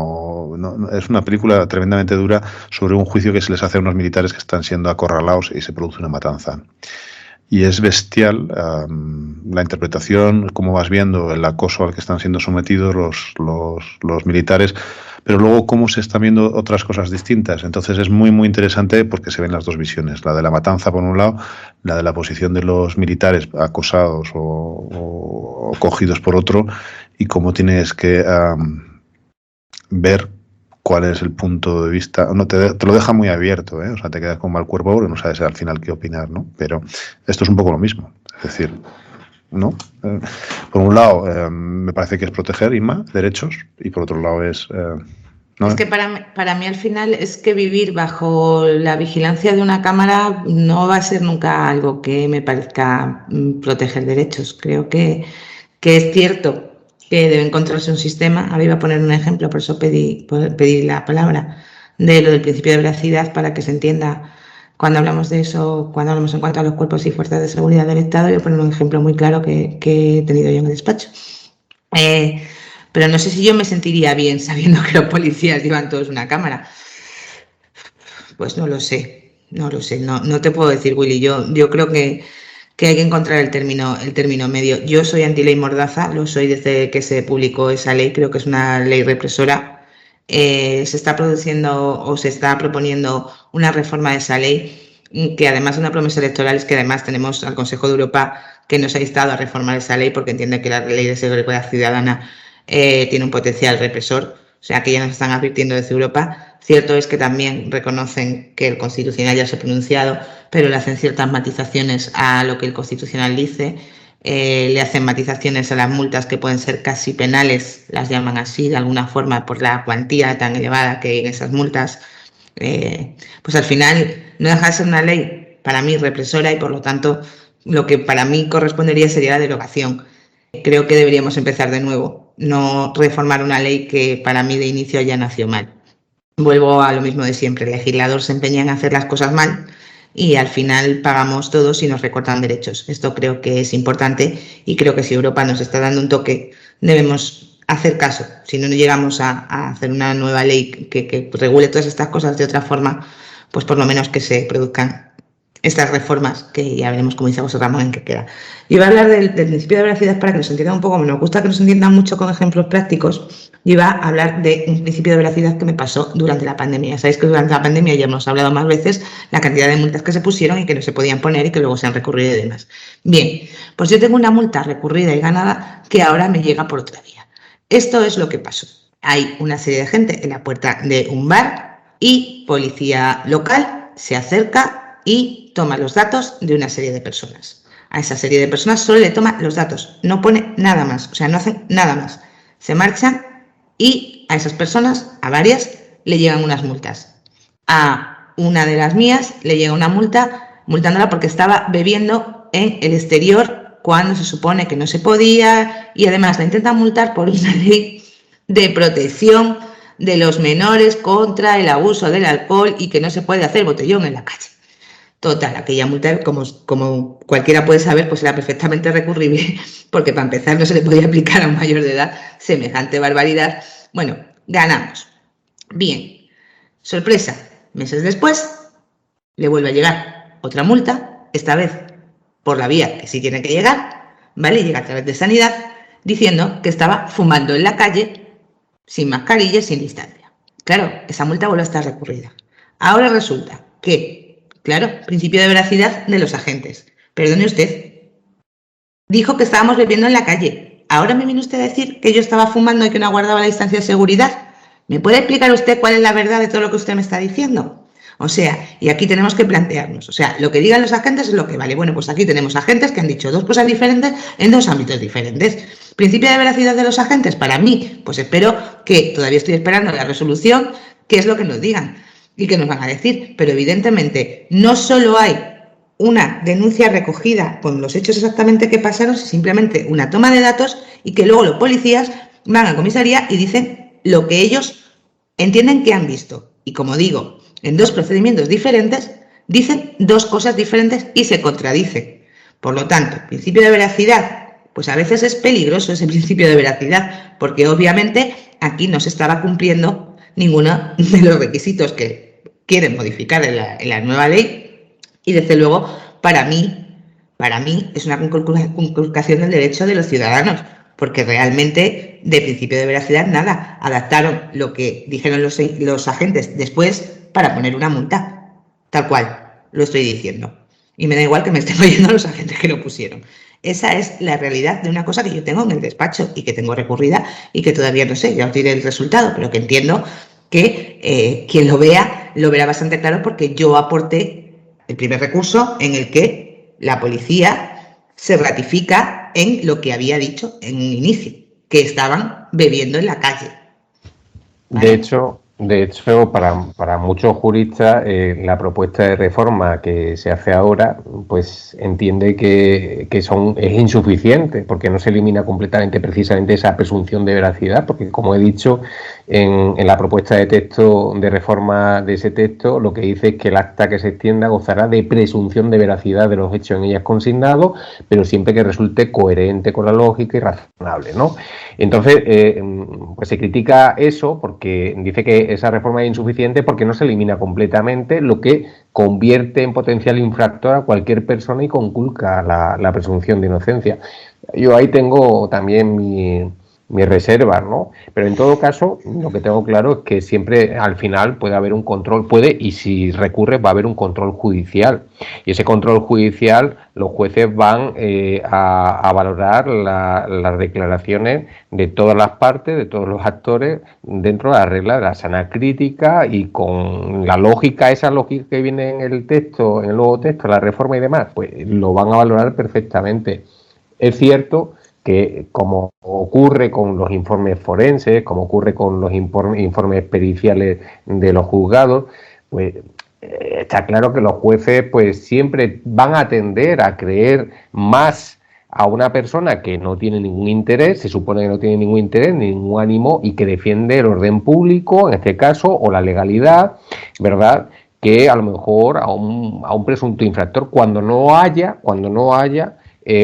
es una película tremendamente dura sobre un juicio que se les hace a unos militares que están siendo acorralados y se produce una matanza. Y es bestial la interpretación, cómo vas viendo el acoso al que están siendo sometidos los militares, pero luego cómo se están viendo otras cosas distintas. Entonces es muy, muy interesante porque se ven las dos visiones, la de la matanza por un lado, la de la posición de los militares acosados o cogidos por otro, y cómo tienes que ver cuál es el punto de vista. No te lo deja muy abierto, o sea, te quedas con mal cuerpo porque no sabes al final qué opinar, ¿no? Pero esto es un poco lo mismo, es decir, ¿no? Por un lado, me parece que es proteger, Inma, derechos, y por otro lado es... ¿no? Es que para mí al final es que vivir bajo la vigilancia de una cámara no va a ser nunca algo que me parezca proteger derechos. Creo que es cierto que debe encontrarse un sistema. Ahora iba a poner un ejemplo, por eso pedí la palabra, de lo del principio de veracidad, para que se entienda cuando hablamos de eso, cuando hablamos en cuanto a los cuerpos y fuerzas de seguridad del Estado. Voy a poner un ejemplo muy claro que he tenido yo en el despacho. Pero no sé si yo me sentiría bien sabiendo que los policías llevan todos una cámara. Pues no lo sé, no te puedo decir, Willy. Yo creo que hay que encontrar el término medio. Yo soy anti-ley Mordaza, lo soy desde que se publicó esa ley, creo que es una ley represora. Se está produciendo o se está proponiendo una reforma de esa ley, que además de una promesa electoral es que además tenemos al Consejo de Europa que nos ha instado a reformar esa ley porque entiende que la ley de seguridad ciudadana tiene un potencial represor, o sea que ya nos están advirtiendo desde Europa. Cierto es que también reconocen que el Constitucional ya se ha pronunciado, pero le hacen ciertas matizaciones a lo que el Constitucional dice, le hacen matizaciones a las multas que pueden ser casi penales, las llaman así de alguna forma por la cuantía tan elevada que hay en esas multas. Pues al final no deja de ser una ley para mí represora y por lo tanto lo que para mí correspondería sería la derogación. Creo que deberíamos empezar de nuevo, no reformar una ley que para mí de inicio ya nació mal. Vuelvo a lo mismo de siempre, el legislador se empeña en hacer las cosas mal y al final pagamos todos y nos recortan derechos. Esto creo que es importante y creo que si Europa nos está dando un toque debemos hacer caso. Si no llegamos a hacer una nueva ley que regule todas estas cosas de otra forma, pues por lo menos que se produzcan estas reformas, que ya veremos, como dice José Ramón, en qué queda. Yo iba a hablar del principio de veracidad para que nos entiendan un poco, me gusta que nos entiendan mucho con ejemplos prácticos. Yo iba a hablar de un principio de veracidad que me pasó durante la pandemia. Sabéis que durante la pandemia ya hemos hablado más veces la cantidad de multas que se pusieron y que no se podían poner y que luego se han recurrido y demás. Bien, pues yo tengo una multa recurrida y ganada que ahora me llega por otra vía. Esto es lo que pasó. Hay una serie de gente en la puerta de un bar y policía local se acerca y toma los datos de una serie de personas. A esa serie de personas solo le toma los datos, no pone nada más, o sea, no hacen nada más. Se marchan y a esas personas, a varias, le llegan unas multas. A una de las mías le llega una multa, multándola porque estaba bebiendo en el exterior cuando se supone que no se podía, y además la intentan multar por una ley de protección de los menores contra el abuso del alcohol y que no se puede hacer botellón en la calle. Total, aquella multa, como cualquiera puede saber, pues era perfectamente recurrible, porque para empezar no se le podía aplicar a un mayor de edad semejante barbaridad. Bueno, ganamos. Bien, sorpresa, meses después le vuelve a llegar otra multa, esta vez por la vía que sí tiene que llegar, ¿vale? Llega a través de Sanidad, diciendo que estaba fumando en la calle, sin mascarilla y sin distancia. Claro, esa multa vuelve a estar recurrida. Ahora resulta que, claro, principio de veracidad de los agentes. Perdone usted, dijo que estábamos bebiendo en la calle. Ahora me viene usted a decir que yo estaba fumando y que no guardaba la distancia de seguridad. ¿Me puede explicar usted cuál es la verdad de todo lo que usted me está diciendo? O sea, y aquí tenemos que plantearnos, o sea, lo que digan los agentes es lo que vale. Bueno, pues aquí tenemos agentes que han dicho dos cosas diferentes en dos ámbitos diferentes. Principio de veracidad de los agentes, para mí, pues espero que, todavía estoy esperando la resolución, qué es lo que nos digan y qué nos van a decir. Pero evidentemente no solo hay una denuncia recogida con los hechos exactamente que pasaron, sino simplemente una toma de datos y que luego los policías van a comisaría y dicen lo que ellos entienden que han visto. Y como digo, en dos procedimientos diferentes dicen dos cosas diferentes y se contradicen. Por lo tanto, principio de veracidad, pues a veces es peligroso ese principio de veracidad, porque obviamente aquí no se estaba cumpliendo ninguno de los requisitos que quieren modificar en la nueva ley, y desde luego para mí es una conculcación del derecho de los ciudadanos, porque realmente de principio de veracidad nada, adaptaron lo que dijeron los agentes después para poner una multa, tal cual lo estoy diciendo, y me da igual que me estén oyendo los agentes que lo pusieron. Esa es la realidad de una cosa que yo tengo en el despacho y que tengo recurrida y que todavía no sé, ya os diré el resultado, pero que entiendo que quien lo verá bastante claro, porque yo aporté el primer recurso en el que la policía se ratifica en lo que había dicho en un inicio, que estaban bebiendo en la calle. ¿Vale? De hecho, para muchos juristas, la propuesta de reforma que se hace ahora, pues entiende que es insuficiente, porque no se elimina completamente precisamente esa presunción de veracidad, porque como he dicho, en la propuesta de texto de reforma de ese texto, lo que dice es que el acta que se extienda gozará de presunción de veracidad de los hechos en ellas consignados, pero siempre que resulte coherente con la lógica y razonable, ¿no? Entonces, pues se critica eso porque dice que esa reforma es insuficiente porque no se elimina completamente, lo que convierte en potencial infractor a cualquier persona y conculca la presunción de inocencia. Yo ahí tengo también mi reserva, ¿no? Pero en todo caso, lo que tengo claro es que siempre al final puede haber un control, y si recurre va a haber un control judicial. Y ese control judicial, los jueces van a valorar las declaraciones de todas las partes, de todos los actores, dentro de la regla de la sana crítica y con la lógica, esa lógica que viene en el texto, en el nuevo texto, la reforma y demás, pues lo van a valorar perfectamente. Es cierto que, como ocurre con los informes forenses, como ocurre con los informes periciales de los juzgados, pues está claro que los jueces pues siempre van a tender a creer más a una persona que no tiene ningún interés, se supone que no tiene ningún interés, ningún ánimo y que defiende el orden público, en este caso, o la legalidad, ¿verdad?, que a lo mejor a un presunto infractor cuando no haya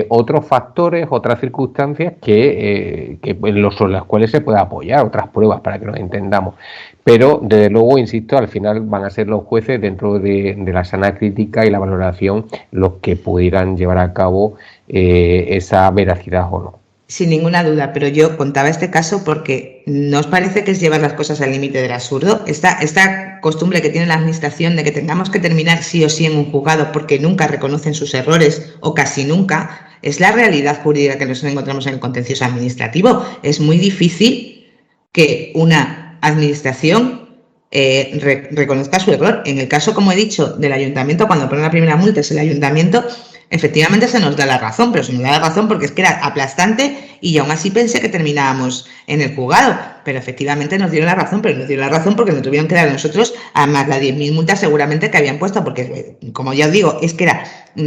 otros factores, otras circunstancias sobre las cuales se pueda apoyar, otras pruebas para que nos entendamos. Pero, desde luego, insisto, al final van a ser los jueces, dentro de la sana crítica y la valoración, los que pudieran llevar a cabo esa veracidad o no. Sin ninguna duda, pero yo contaba este caso porque ¿no os parece que es llevar las cosas al límite del absurdo? Esta costumbre que tiene la administración de que tengamos que terminar sí o sí en un juzgado porque nunca reconocen sus errores o casi nunca, es la realidad jurídica que nos encontramos en el contencioso administrativo. Es muy difícil que una administración reconozca su error. En el caso, como he dicho, del ayuntamiento, cuando pone la primera multa es el ayuntamiento, efectivamente se nos da la razón, pero se nos da la razón porque es que era aplastante y aún así pensé que terminábamos en el juzgado, pero efectivamente nos dieron la razón, pero nos dieron la razón porque nos tuvieron que dar a nosotros a más las 10.000 multas seguramente que habían puesto, porque como ya os digo, es que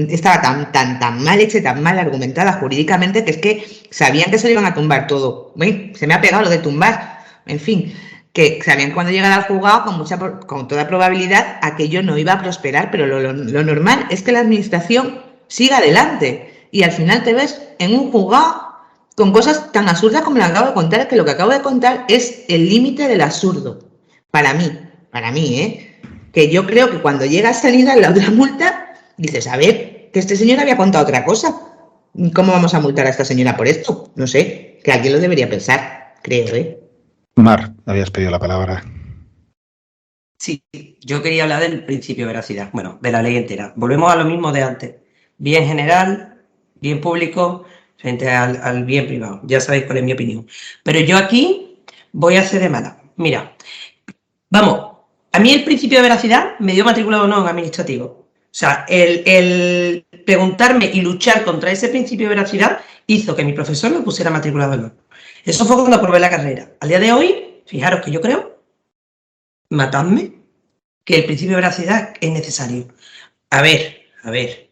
estaba tan mal hecha, tan mal argumentada jurídicamente que es que sabían que se lo iban a tumbar todo. ¿Ven? Se me ha pegado lo de tumbar, en fin, que sabían que cuando llegara al juzgado con toda probabilidad aquello no iba a prosperar, pero lo normal es que la administración siga adelante y al final te ves en un juzgado con cosas tan absurdas como lo acabo de contar, que lo que acabo de contar es el límite del absurdo. Para mí, que yo creo que cuando llega a salir a la otra multa, dices, a ver, que este señor había contado otra cosa. ¿Cómo vamos a multar a esta señora por esto? No sé, que alguien lo debería pensar, creo, Mar, habías pedido la palabra. Sí, yo quería hablar del principio de veracidad, bueno, de la ley entera. Volvemos a lo mismo de antes. Bien general, bien público, frente al bien privado. Ya sabéis cuál es mi opinión. Pero yo aquí voy a hacer de mala. Mira, vamos, a mí el principio de veracidad me dio matrícula o no en administrativo. O sea, el preguntarme y luchar contra ese principio de veracidad hizo que mi profesor me pusiera matrícula de honor. Eso fue cuando aprobé la carrera. Al día de hoy, fijaros que yo creo, matadme, que el principio de veracidad es necesario. A ver.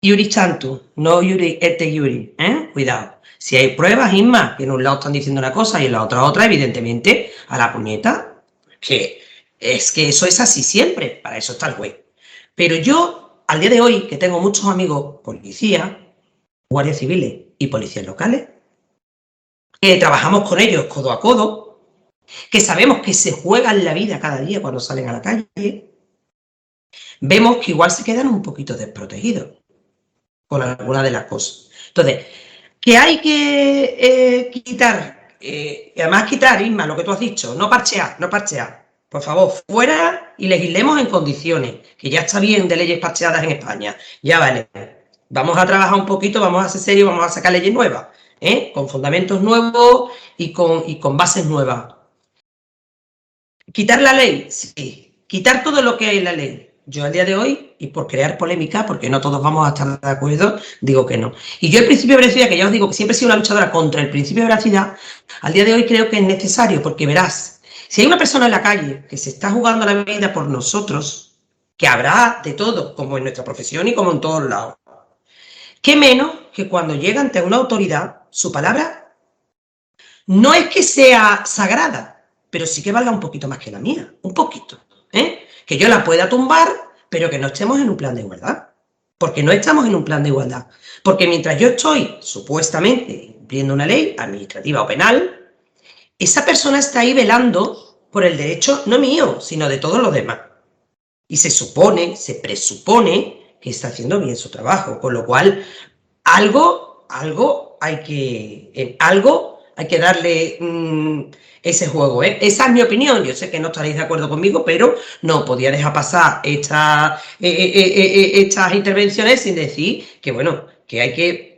Iuris tanto, no iuris et iuris, Cuidado. Si hay pruebas, Isma, que en un lado están diciendo una cosa y en la otra, evidentemente, a la puñeta, que es que eso es así siempre, para eso está el juez. Pero yo, al día de hoy, que tengo muchos amigos policías, guardias civiles y policías locales, que trabajamos con ellos codo a codo, que sabemos que se juegan la vida cada día cuando salen a la calle, vemos que igual se quedan un poquito desprotegidos con alguna de las cosas. Entonces, que hay que quitar, y además quitar, Isma, lo que tú has dicho, no parchear. Por favor, fuera y legislemos en condiciones, que ya está bien de leyes parcheadas en España. Ya vale. Vamos a trabajar un poquito, vamos a ser serios, vamos a sacar leyes nuevas, con fundamentos nuevos y con bases nuevas. ¿Quitar la ley? Sí. ¿Quitar todo lo que hay en la ley? Yo al día de hoy, y por crear polémica, porque no todos vamos a estar de acuerdo, digo que no. Y yo el principio de veracidad, que ya os digo que siempre he sido una luchadora contra el principio de veracidad, al día de hoy creo que es necesario, porque verás, si hay una persona en la calle que se está jugando la vida por nosotros, que habrá de todo, como en nuestra profesión y como en todos lados, ¿qué menos que cuando llega ante una autoridad, su palabra no es que sea sagrada, pero sí que valga un poquito más que la mía, un poquito, que yo la pueda tumbar, pero que no estemos en un plan de igualdad. Porque no estamos en un plan de igualdad. Porque mientras yo estoy, supuestamente, cumpliendo una ley administrativa o penal, esa persona está ahí velando por el derecho, no mío, sino de todos los demás. Y se presupone que está haciendo bien su trabajo. Con lo cual, algo hay que darle ese juego, Esa es mi opinión. Yo sé que no estaréis de acuerdo conmigo, pero no podía dejar pasar estas intervenciones sin decir que, bueno, que hay que...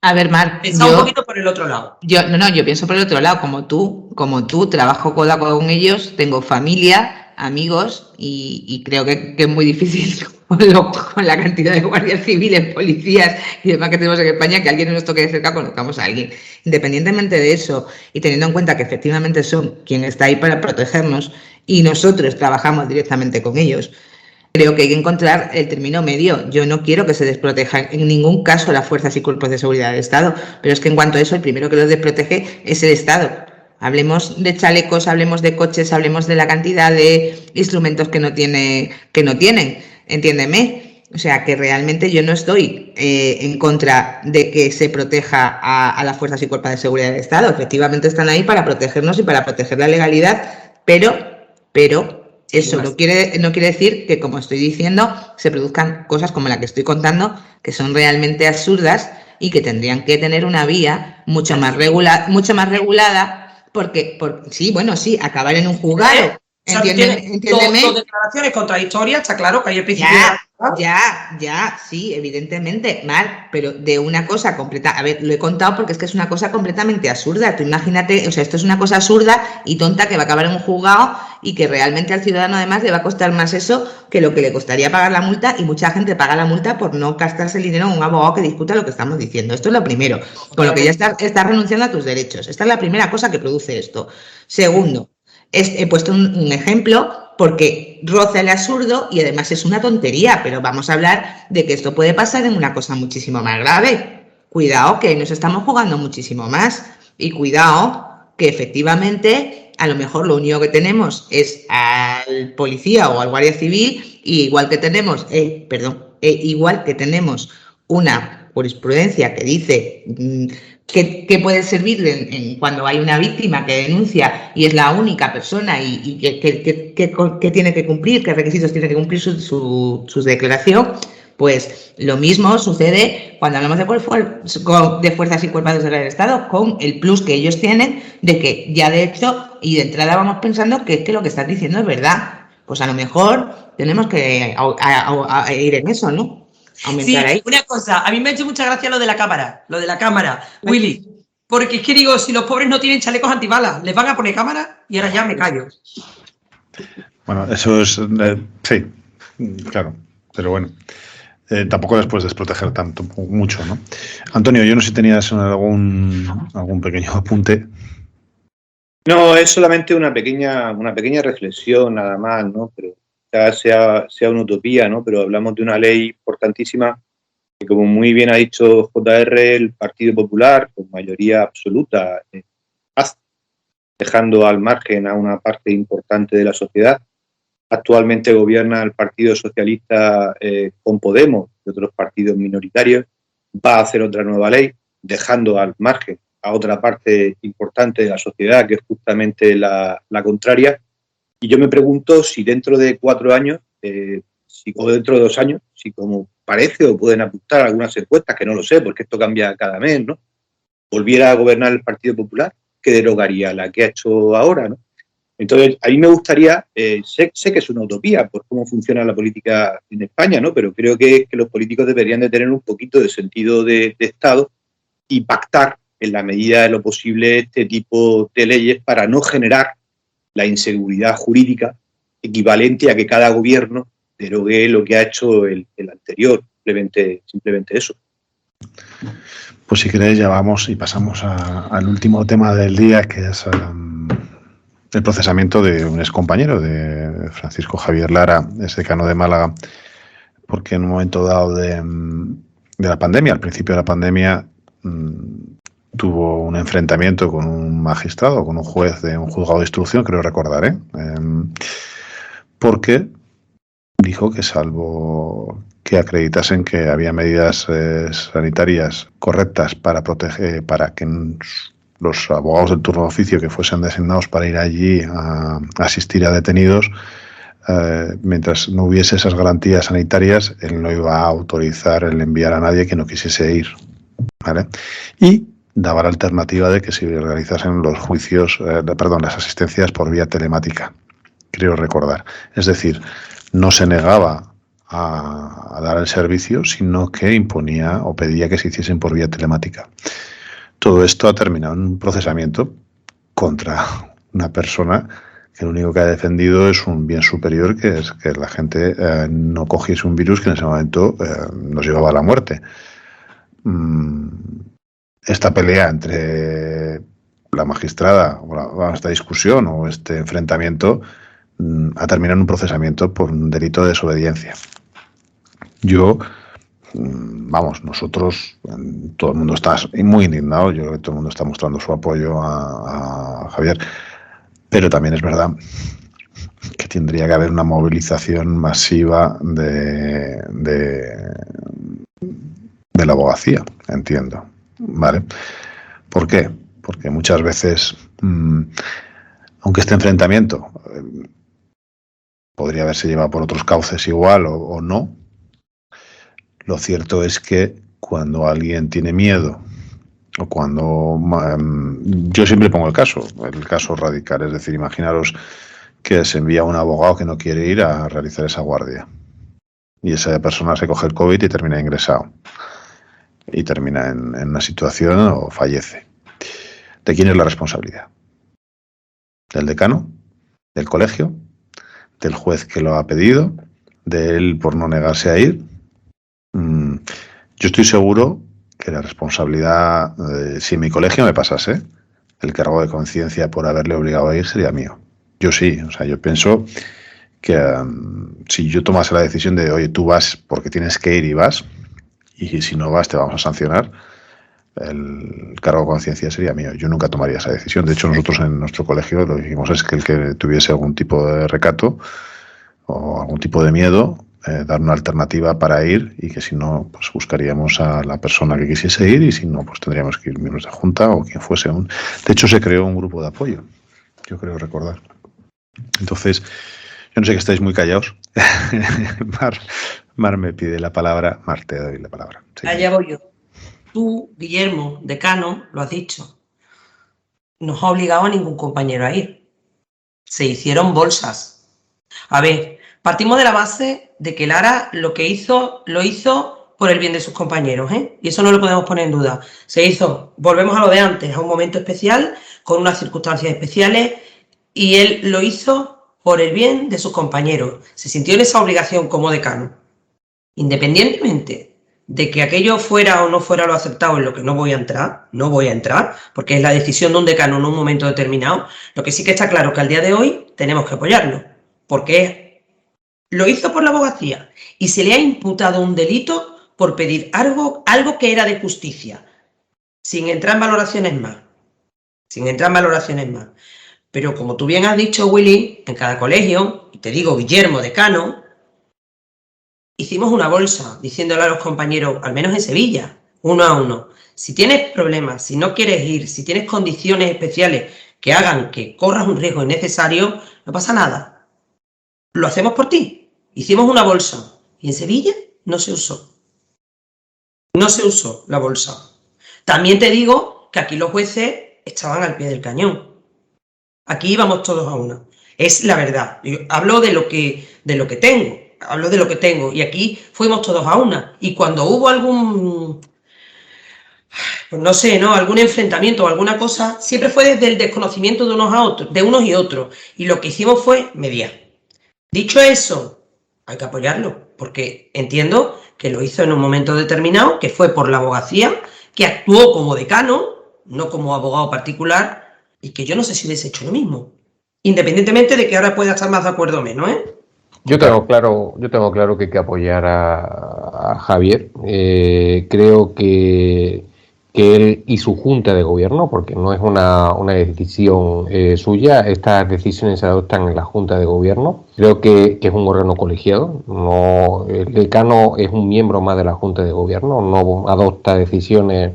A ver, Mar, pensar un poquito por el otro lado. Yo pienso por el otro lado, como tú, trabajo codo a codo con ellos, tengo familia, amigos y creo que es muy difícil con la cantidad de guardias civiles, policías y demás que tenemos en España, que alguien nos toque de cerca conozcamos a alguien. Independientemente de eso y teniendo en cuenta que efectivamente son quien está ahí para protegernos y nosotros trabajamos directamente con ellos, creo que hay que encontrar el término medio. Yo no quiero que se desproteja en ningún caso las fuerzas y cuerpos de seguridad del Estado, pero es que en cuanto a eso, el primero que los desprotege es el Estado. Hablemos de chalecos, hablemos de coches, hablemos de la cantidad de instrumentos que no tienen, entiéndeme. O sea, que realmente yo no estoy en contra de que se proteja a las fuerzas y cuerpos de seguridad del Estado. Efectivamente están ahí para protegernos y para proteger la legalidad, pero eso no quiere decir que, como estoy diciendo, se produzcan cosas como la que estoy contando, que son realmente absurdas y que tendrían que tener una vía mucho más regulada, porque sí, acabar en un juzgado. Entiéndeme. Dos declaraciones contradictorias, está claro que hay el principio. Ya, sí, evidentemente, Mar, pero de una cosa completa. A ver, lo he contado porque es que es una cosa completamente absurda. Tú imagínate, o sea, esto es una cosa absurda y tonta que va a acabar en un juzgado y que realmente al ciudadano además le va a costar más eso que lo que le costaría pagar la multa, y mucha gente paga la multa por no gastarse el dinero en un abogado que discuta lo que estamos diciendo. Esto es lo primero, con lo que ya estás renunciando a tus derechos. Esta es la primera cosa que produce esto. Segundo, he puesto un ejemplo porque roza el absurdo y además es una tontería, pero vamos a hablar de que esto puede pasar en una cosa muchísimo más grave. Cuidado, que nos estamos jugando muchísimo más, y cuidado que efectivamente a lo mejor lo único que tenemos es al policía o al guardia civil, y igual que tenemos una jurisprudencia que dice que puede servirle cuando hay una víctima que denuncia y es la única persona y que tiene que cumplir, qué requisitos tiene que cumplir su declaración. Pues lo mismo sucede cuando hablamos de fuerzas y cuerpos de seguridad del Estado, con el plus que ellos tienen de que ya de hecho y de entrada vamos pensando que es que lo que estás diciendo es verdad. Pues a lo mejor tenemos que ir en eso, ¿no? Sí, ahí. Una cosa, a mí me ha hecho mucha gracia lo de la cámara, Willy, porque es que digo, si los pobres no tienen chalecos antibalas, les van a poner cámara, y ahora ya me callo. Bueno, eso es, sí, claro, pero bueno, tampoco les puedes desproteger mucho, ¿no? Antonio, yo no sé si tenías algún pequeño apunte. No, es solamente una pequeña reflexión nada más, ¿no? Pero sea una utopía, ¿no? Pero hablamos de una ley importantísima que, como muy bien ha dicho JR, el Partido Popular, con mayoría absoluta, dejando al margen a una parte importante de la sociedad. Actualmente gobierna el Partido Socialista con Podemos y otros partidos minoritarios. Va a hacer otra nueva ley, dejando al margen a otra parte importante de la sociedad, que es justamente la contraria. Y yo me pregunto si dentro de 4 años, o dentro de 2 años, si como parece o pueden apuntar algunas encuestas, que no lo sé, porque esto cambia cada mes, ¿no? Volviera a gobernar el Partido Popular, ¿qué derogaría la que ha hecho ahora, ¿no? Entonces, a mí me gustaría, sé que es una utopía por cómo funciona la política en España, ¿no? Pero creo que los políticos deberían de tener un poquito de sentido de Estado y pactar en la medida de lo posible este tipo de leyes para no generar la inseguridad jurídica equivalente a que cada gobierno derogue lo que ha hecho el anterior, simplemente eso. Pues si queréis ya vamos y pasamos al último tema del día, que es el procesamiento de un excompañero de Francisco Javier Lara, es decano de Málaga, porque en un momento dado de la pandemia, al principio de la pandemia, tuvo un enfrentamiento con un magistrado, con un juez de un juzgado de instrucción, creo recordar, porque dijo que salvo que acreditasen que había medidas sanitarias correctas para proteger, para que los abogados del turno de oficio que fuesen designados para ir allí a asistir a detenidos, mientras no hubiese esas garantías sanitarias, él no iba a autorizar el enviar a nadie que no quisiese ir, ¿vale? Y daba la alternativa de que se realizasen los juicios, las asistencias por vía telemática, creo recordar. Es decir, no se negaba a dar el servicio, sino que imponía o pedía que se hiciesen por vía telemática. Todo esto ha terminado en un procesamiento contra una persona que lo único que ha defendido es un bien superior, que es que la gente no cogiese un virus que en ese momento nos llevaba a la muerte. Esta pelea entre la magistrada, o esta discusión o este enfrentamiento, a terminar en un procesamiento por un delito de desobediencia. Nosotros, todo el mundo está muy indignado, yo creo que todo el mundo está mostrando su apoyo a Javier, pero también es verdad que tendría que haber una movilización masiva de la abogacía, entiendo, ¿vale? ¿Por qué? Porque muchas veces, aunque este enfrentamiento podría haberse llevado por otros cauces igual o no, lo cierto es que cuando alguien tiene miedo o cuando... yo siempre pongo el caso radical, es decir, imaginaros que se envía un abogado que no quiere ir a realizar esa guardia y esa persona se coge el COVID y termina ingresado y termina en una situación o fallece. ¿De quién es la responsabilidad? ¿Del decano? ¿Del colegio? ¿Del juez que lo ha pedido? ¿De él por no negarse a ir? Yo estoy seguro que la responsabilidad, si en mi colegio me pasase, el cargo de conciencia por haberle obligado a ir sería mío. Yo sí, o sea, yo pienso que si yo tomase la decisión de, oye, tú vas porque tienes que ir y vas, y si no vas te vamos a sancionar, el cargo de conciencia sería mío. Yo nunca tomaría esa decisión. De hecho, nosotros en nuestro colegio lo que dijimos es que el que tuviese algún tipo de recato o algún tipo de miedo, dar una alternativa para ir, y que si no, pues buscaríamos a la persona que quisiese ir, y si no, pues tendríamos que ir miembros de junta o quien fuese. De hecho, se creó un grupo de apoyo, yo creo recordar. Entonces, yo no sé que estáis muy callados. Mar me pide la palabra. Mar, te doy la palabra. Sí. Allá voy yo. Tú, Guillermo, decano, lo has dicho. No has obligado a ningún compañero a ir. Se hicieron bolsas. A ver, partimos de la base de que Lara lo hizo por el bien de sus compañeros, ¿eh? Y eso no lo podemos poner en duda. Se hizo, volvemos a lo de antes, a un momento especial, con unas circunstancias especiales, y él lo hizo por el bien de sus compañeros. Se sintió en esa obligación como decano. Independientemente de que aquello fuera o no fuera lo aceptado, en lo que no voy a entrar, porque es la decisión de un decano en un momento determinado. Lo que sí que está claro que al día de hoy tenemos que apoyarlo, porque lo hizo por la abogacía y se le ha imputado un delito por pedir algo que era de justicia, sin entrar en valoraciones más. Pero como tú bien has dicho, Willy, en cada colegio, y te digo, Guillermo, decano, hicimos una bolsa diciéndole a los compañeros, al menos en Sevilla, uno a uno, si tienes problemas, si no quieres ir, si tienes condiciones especiales que hagan que corras un riesgo innecesario, no pasa nada. Lo hacemos por ti. Hicimos una bolsa y en Sevilla no se usó. No se usó la bolsa. También te digo que aquí los jueces estaban al pie del cañón. Aquí íbamos todos a una. Es la verdad. Yo hablo de lo que tengo. Y aquí fuimos todos a una. Y cuando hubo algún, pues no sé, ¿no? Algún enfrentamiento o alguna cosa, siempre fue desde el desconocimiento de unos y otros. Y lo que hicimos fue mediar. Dicho eso, hay que apoyarlo, porque entiendo que lo hizo en un momento determinado, que fue por la abogacía, que actuó como decano, no como abogado particular, y que yo no sé si hubiese hecho lo mismo. Independientemente de que ahora pueda estar más de acuerdo o menos, ¿eh? Yo tengo claro que hay que apoyar a Javier. Creo que él y su junta de gobierno, porque no es una decisión suya, estas decisiones se adoptan en la junta de gobierno. Creo que es un órgano colegiado. El decano es un miembro más de la junta de gobierno, no adopta decisiones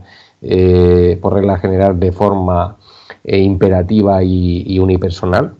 por regla general de forma imperativa y unipersonal.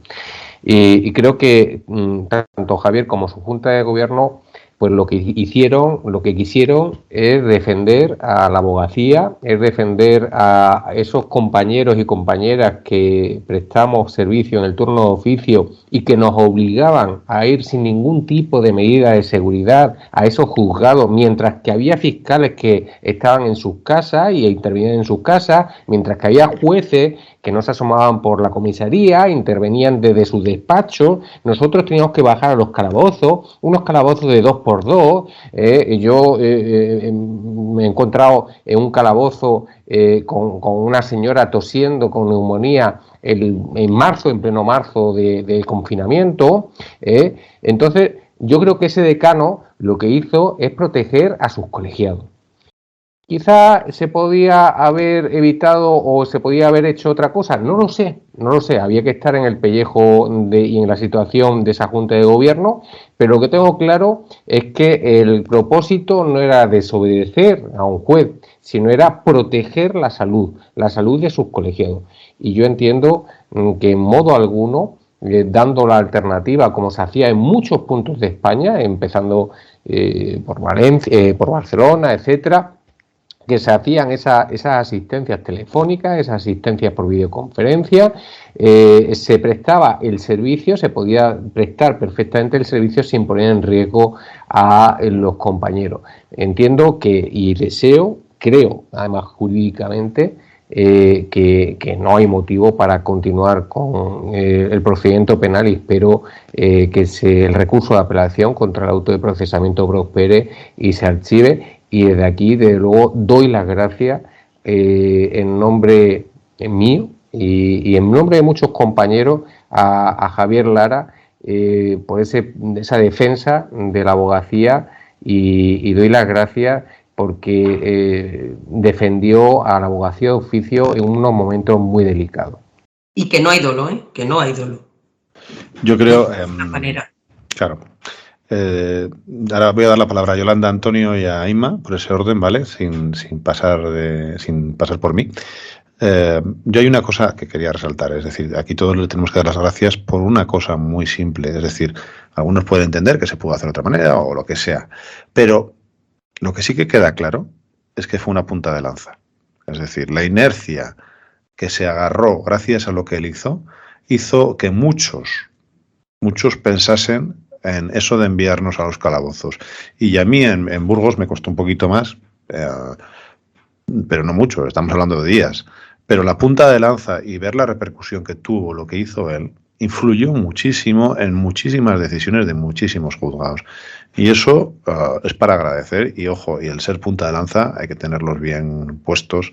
Y creo que tanto Javier como su junta de gobierno, pues lo que quisieron es defender a la abogacía, es defender a esos compañeros y compañeras que prestamos servicio en el turno de oficio y que nos obligaban a ir sin ningún tipo de medida de seguridad a esos juzgados, mientras que había fiscales que estaban en sus casas y intervenían en sus casas, mientras que había jueces que no se asomaban por la comisaría, intervenían desde sus despachos. Nosotros teníamos que bajar a los calabozos, unos calabozos de 2x2. Yo me he encontrado en un calabozo con una señora tosiendo con neumonía en marzo, en pleno marzo de confinamiento. Entonces, yo creo que ese decano lo que hizo es proteger a sus colegiados. Quizá se podía haber evitado o se podía haber hecho otra cosa, no lo sé, había que estar en el pellejo y en la situación de esa Junta de Gobierno, pero lo que tengo claro es que el propósito no era desobedecer a un juez, sino era proteger la salud de sus colegiados. Y yo entiendo que en modo alguno, dando la alternativa como se hacía en muchos puntos de España, empezando por Valencia, por Barcelona, etcétera, que se hacían esas asistencias telefónicas, esas asistencias por videoconferencia, se prestaba el servicio, se podía prestar perfectamente el servicio sin poner en riesgo a los compañeros. Entiendo y creo, además jurídicamente, que no hay motivo para continuar con el procedimiento penal y espero que el recurso de apelación contra el auto de procesamiento prospere y se archive. Y desde aquí, desde luego, doy las gracias en nombre mío y en nombre de muchos compañeros a Javier Lara por esa defensa de la abogacía y doy las gracias porque defendió a la abogacía de oficio en unos momentos muy delicados. Y que no hay dolo, que no hay dolo. Yo creo... de alguna manera. Claro. Ahora voy a dar la palabra a Yolanda, Antonio y a Inma, por ese orden, ¿vale? Sin pasar por mí. Yo hay una cosa que quería resaltar, es decir, aquí todos le tenemos que dar las gracias por una cosa muy simple, es decir, algunos pueden entender que se pudo hacer de otra manera o lo que sea, pero lo que sí que queda claro es que fue una punta de lanza. Es decir, la inercia que se agarró gracias a lo que él hizo que muchos pensasen en eso de enviarnos a los calabozos. Y a mí en Burgos me costó un poquito más, pero no mucho, estamos hablando de días. Pero la punta de lanza y ver la repercusión que tuvo lo que hizo él, influyó muchísimo en muchísimas decisiones de muchísimos juzgados. Y eso es para agradecer. Y ojo, y el ser punta de lanza hay que tenerlos bien puestos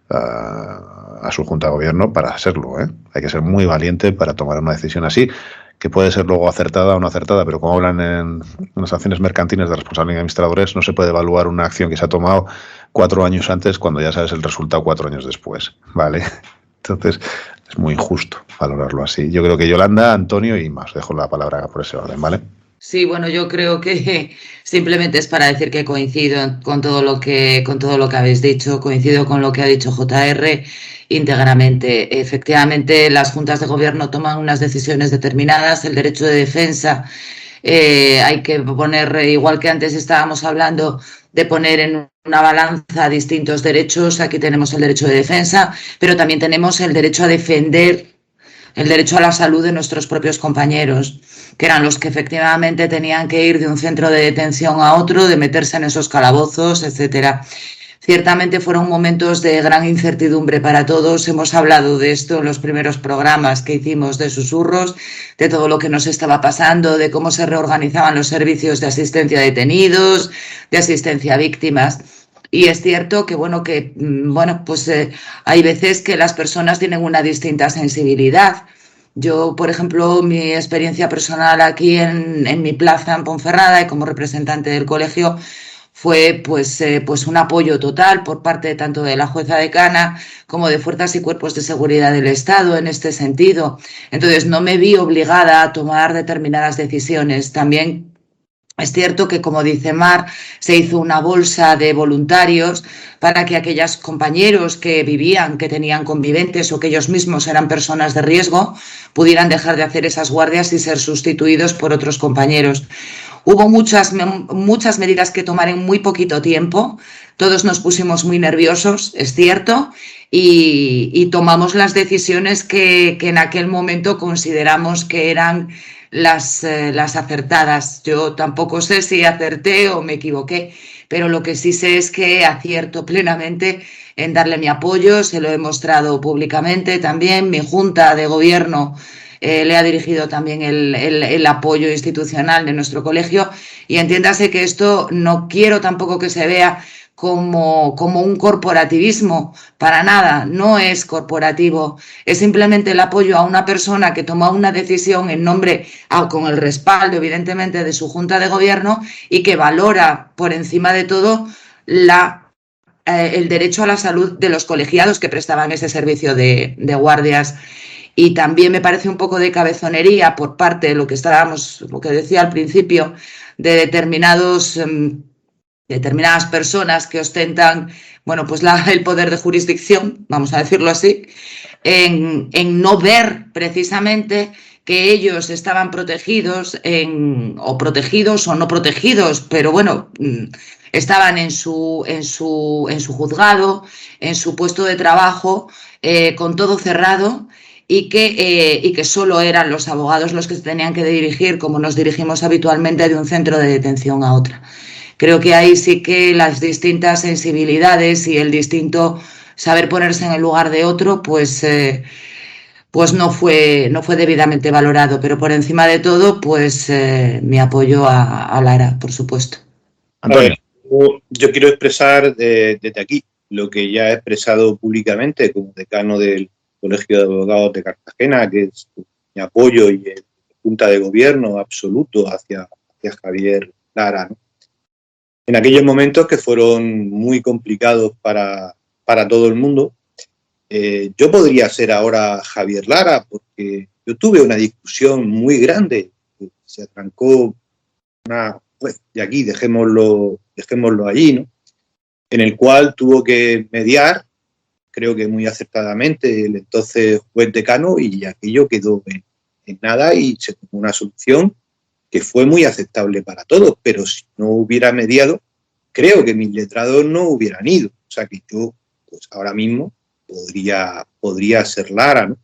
a su Junta de Gobierno para serlo. Hay que ser muy valiente para tomar una decisión así, que puede ser luego acertada o no acertada, pero como hablan en las acciones mercantiles de responsabilidad de administradores, no se puede evaluar una acción que se ha tomado 4 años antes cuando ya sabes el resultado 4 años después, ¿vale? Entonces, es muy injusto valorarlo así. Yo creo que Yolanda, Antonio y más, dejo la palabra por ese orden, ¿vale? Sí, bueno, yo creo que simplemente es para decir que coincido con todo lo que habéis dicho, coincido con lo que ha dicho JR íntegramente. Efectivamente, las juntas de gobierno toman unas decisiones determinadas, el derecho de defensa hay que poner, igual que antes estábamos hablando de poner en una balanza distintos derechos, aquí tenemos el derecho de defensa, pero también tenemos el derecho a defender el derecho a la salud de nuestros propios compañeros, que eran los que efectivamente tenían que ir de un centro de detención a otro, de meterse en esos calabozos, etcétera. Ciertamente fueron momentos de gran incertidumbre para todos. Hemos hablado de esto en los primeros programas que hicimos de Susurros, de todo lo que nos estaba pasando, de cómo se reorganizaban los servicios de asistencia a detenidos, de asistencia a víctimas. Y es cierto que, hay veces que las personas tienen una distinta sensibilidad. Yo, por ejemplo, mi experiencia personal aquí en mi plaza en Ponferrada y como representante del colegio fue pues un apoyo total por parte tanto de la jueza decana como de fuerzas y cuerpos de seguridad del Estado en este sentido. Entonces, no me vi obligada a tomar determinadas decisiones. También es cierto que, como dice Mar, se hizo una bolsa de voluntarios para que aquellos compañeros que vivían, que tenían conviventes o que ellos mismos eran personas de riesgo, pudieran dejar de hacer esas guardias y ser sustituidos por otros compañeros. Hubo muchas medidas que tomar en muy poquito tiempo. Todos nos pusimos muy nerviosos, es cierto, y tomamos las decisiones que en aquel momento consideramos que eran las acertadas. Yo tampoco sé si acerté o me equivoqué, pero lo que sí sé es que acierto plenamente en darle mi apoyo, se lo he mostrado públicamente también. Mi junta de gobierno le ha dirigido también el apoyo institucional de nuestro colegio, y entiéndase que esto no quiero tampoco que se vea como un corporativismo, para nada, no es corporativo, es simplemente el apoyo a una persona que toma una decisión en nombre, con el respaldo evidentemente de su junta de gobierno, y que valora por encima de todo el derecho a la salud de los colegiados que prestaban ese servicio de guardias. Y también me parece un poco de cabezonería por parte de lo que decía al principio, de determinadas personas que ostentan, bueno, pues el poder de jurisdicción, vamos a decirlo así, en no ver precisamente que ellos estaban protegidos o no protegidos, pero bueno, estaban en su juzgado, en su puesto de trabajo, con todo cerrado, y que solo eran los abogados los que se tenían que dirigir, como nos dirigimos habitualmente, de un centro de detención a otro. Creo que ahí sí que las distintas sensibilidades y el distinto saber ponerse en el lugar de otro, pues no fue debidamente valorado. Pero por encima de todo, pues mi apoyo a Lara, por supuesto. Antonio. Yo quiero expresar desde aquí lo que ya he expresado públicamente como decano del Colegio de Abogados de Cartagena, que es mi apoyo y el junta de gobierno absoluto hacia Javier Lara, ¿no? En aquellos momentos que fueron muy complicados para todo el mundo, yo podría ser ahora Javier Lara, porque yo tuve una discusión muy grande, que se atrancó de aquí, dejémoslo allí, ¿no? En el cual tuvo que mediar, creo que muy acertadamente, el entonces juez decano, y aquello quedó en nada y se tomó una solución que fue muy aceptable para todos, pero si no hubiera mediado, creo que mis letrados no hubieran ido. O sea que yo, pues ahora mismo, podría ser Lara, ¿no?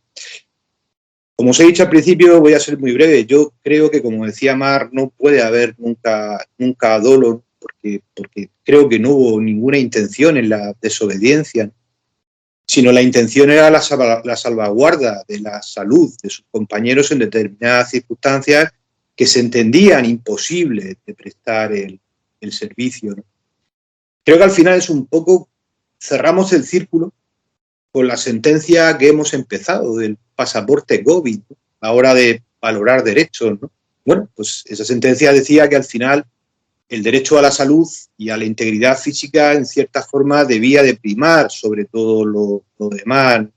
Como os he dicho al principio, voy a ser muy breve. Yo creo que, como decía Mar, no puede haber nunca dolo, porque creo que no hubo ninguna intención en la desobediencia, ¿no? Sino la intención era la salvaguarda de la salud de sus compañeros en determinadas circunstancias que se entendían imposibles de prestar el servicio, ¿no? Creo que al final es un poco, cerramos el círculo con la sentencia que hemos empezado del pasaporte COVID, ¿no? A la hora de valorar derechos, ¿no? Bueno, pues esa sentencia decía que al final el derecho a la salud y a la integridad física en cierta forma debía de primar sobre todo lo demás.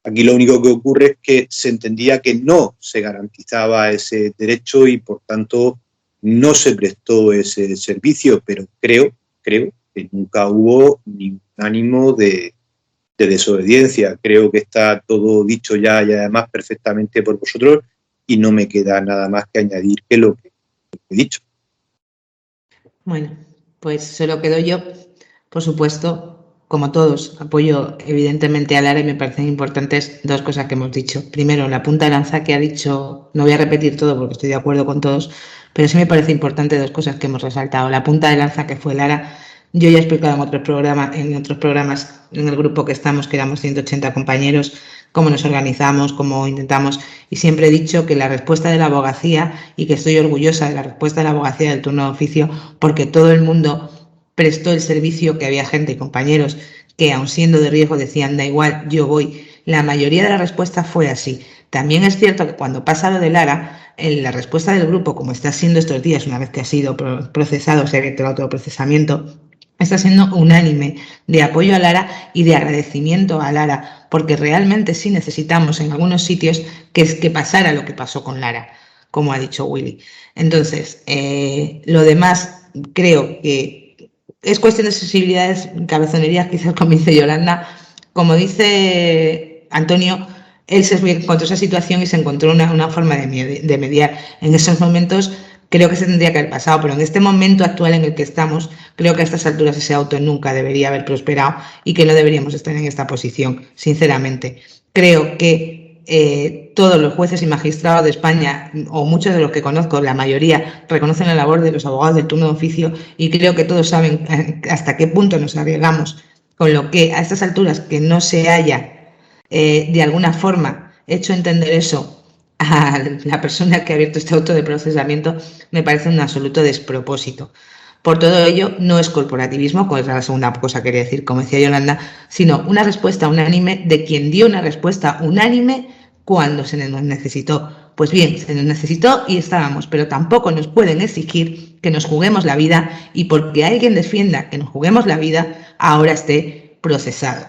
Aquí lo único que ocurre es que se entendía que no se garantizaba ese derecho y por tanto no se prestó ese servicio, pero creo que nunca hubo ningún ánimo de desobediencia. Creo que está todo dicho ya y además perfectamente por vosotros y no me queda nada más que añadir que lo que he dicho. Bueno, pues solo quedo yo, por supuesto, como todos, apoyo evidentemente a Lara y me parecen importantes dos cosas que hemos dicho. Primero, la punta de lanza que ha dicho, no voy a repetir todo porque estoy de acuerdo con todos, pero sí me parece importante dos cosas que hemos resaltado. La punta de lanza que fue Lara, yo ya he explicado en otros programas, en el grupo que estamos, que éramos 180 compañeros, cómo nos organizamos, cómo intentamos, y siempre he dicho que la respuesta de la abogacía, y que estoy orgullosa de la respuesta de la abogacía del turno de oficio, porque todo el mundo prestó el servicio, que había gente y compañeros que aun siendo de riesgo decían da igual, yo voy. La mayoría de la respuesta fue así. También es cierto que cuando pasa lo de Lara, la respuesta del grupo, como está siendo estos días, una vez que ha sido procesado, se ha abierto el autoprocesamiento, está siendo unánime de apoyo a Lara y de agradecimiento a Lara, porque realmente sí necesitamos en algunos sitios que pasara lo que pasó con Lara, como ha dicho Willy. Entonces, lo demás creo que es cuestión de sensibilidades, cabezonerías, quizás como dice Yolanda. Como dice Antonio, él se encontró esa situación y se encontró una forma de mediar. En esos momentos creo que se tendría que haber pasado, pero en este momento actual en el que estamos, creo que a estas alturas ese auto nunca debería haber prosperado y que no deberíamos estar en esta posición, sinceramente. Creo que todos los jueces y magistrados de España, o muchos de los que conozco, la mayoría, reconocen la labor de los abogados del turno de oficio, y creo que todos saben hasta qué punto nos arriesgamos, con lo que a estas alturas que no se haya de alguna forma hecho entender eso a la persona que ha abierto este auto de procesamiento, me parece un absoluto despropósito. Por todo ello, no es corporativismo, como es la segunda cosa que quería decir, como decía Yolanda, sino una respuesta unánime de quien dio una respuesta unánime cuando se nos necesitó. Pues bien, se nos necesitó y estábamos, pero tampoco nos pueden exigir que nos juguemos la vida y porque alguien defienda que nos juguemos la vida, ahora esté procesado.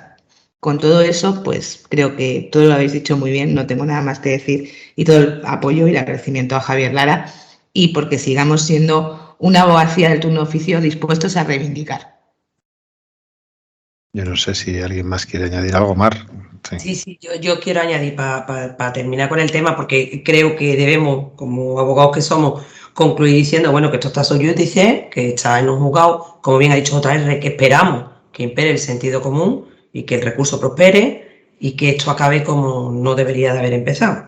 Con todo eso, pues creo que todo lo habéis dicho muy bien, no tengo nada más que decir, y todo el apoyo y el agradecimiento a Javier Lara, y porque sigamos siendo una abogacía del turno de oficio dispuestos a reivindicar. Yo no sé si alguien más quiere añadir algo, Mar. Sí, yo quiero añadir para terminar con el tema, porque creo que debemos, como abogados que somos, concluir diciendo, bueno, que esto está sub judice, que está en un juzgado, como bien ha dicho JR, que esperamos que impere el sentido común y que el recurso prospere y que esto acabe como no debería de haber empezado.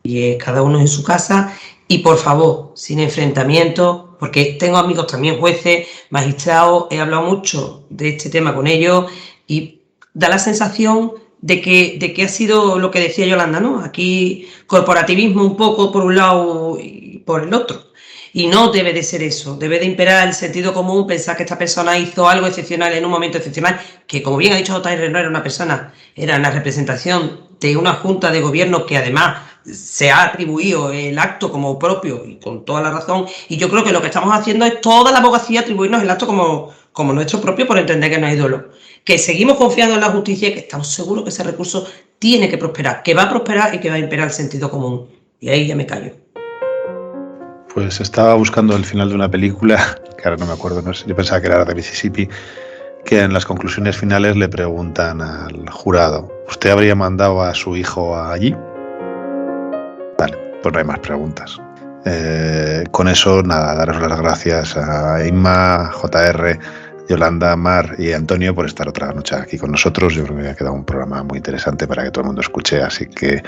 Y es cada uno en su casa y, por favor, sin enfrentamientos, porque tengo amigos también jueces, magistrados, he hablado mucho de este tema con ellos y da la sensación de que ha sido lo que decía Yolanda, ¿no? Aquí corporativismo un poco por un lado y por el otro. Y no debe de ser eso, debe de imperar el sentido común, pensar que esta persona hizo algo excepcional en un momento excepcional, que como bien ha dicho JR, no era una persona, era una representación de una junta de gobierno que además se ha atribuido el acto como propio y con toda la razón, y yo creo que lo que estamos haciendo es toda la abogacía atribuirnos el acto como nuestro propio por entender que no hay dolo. Que seguimos confiando en la justicia y que estamos seguros que ese recurso tiene que prosperar, que va a prosperar y que va a imperar el sentido común. Y ahí ya me callo. Pues estaba buscando el final de una película, que ahora no me acuerdo, no sé, yo pensaba que era de Mississippi, que en las conclusiones finales le preguntan al jurado, ¿usted habría mandado a su hijo allí? Vale, pues no hay más preguntas. Con eso, nada, daros las gracias a Inma, JR, Yolanda, Mar y Antonio por estar otra noche aquí con nosotros. Yo creo que ha quedado un programa muy interesante para que todo el mundo escuche, así que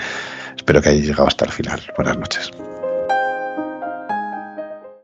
espero que hayáis llegado hasta el final. Buenas noches.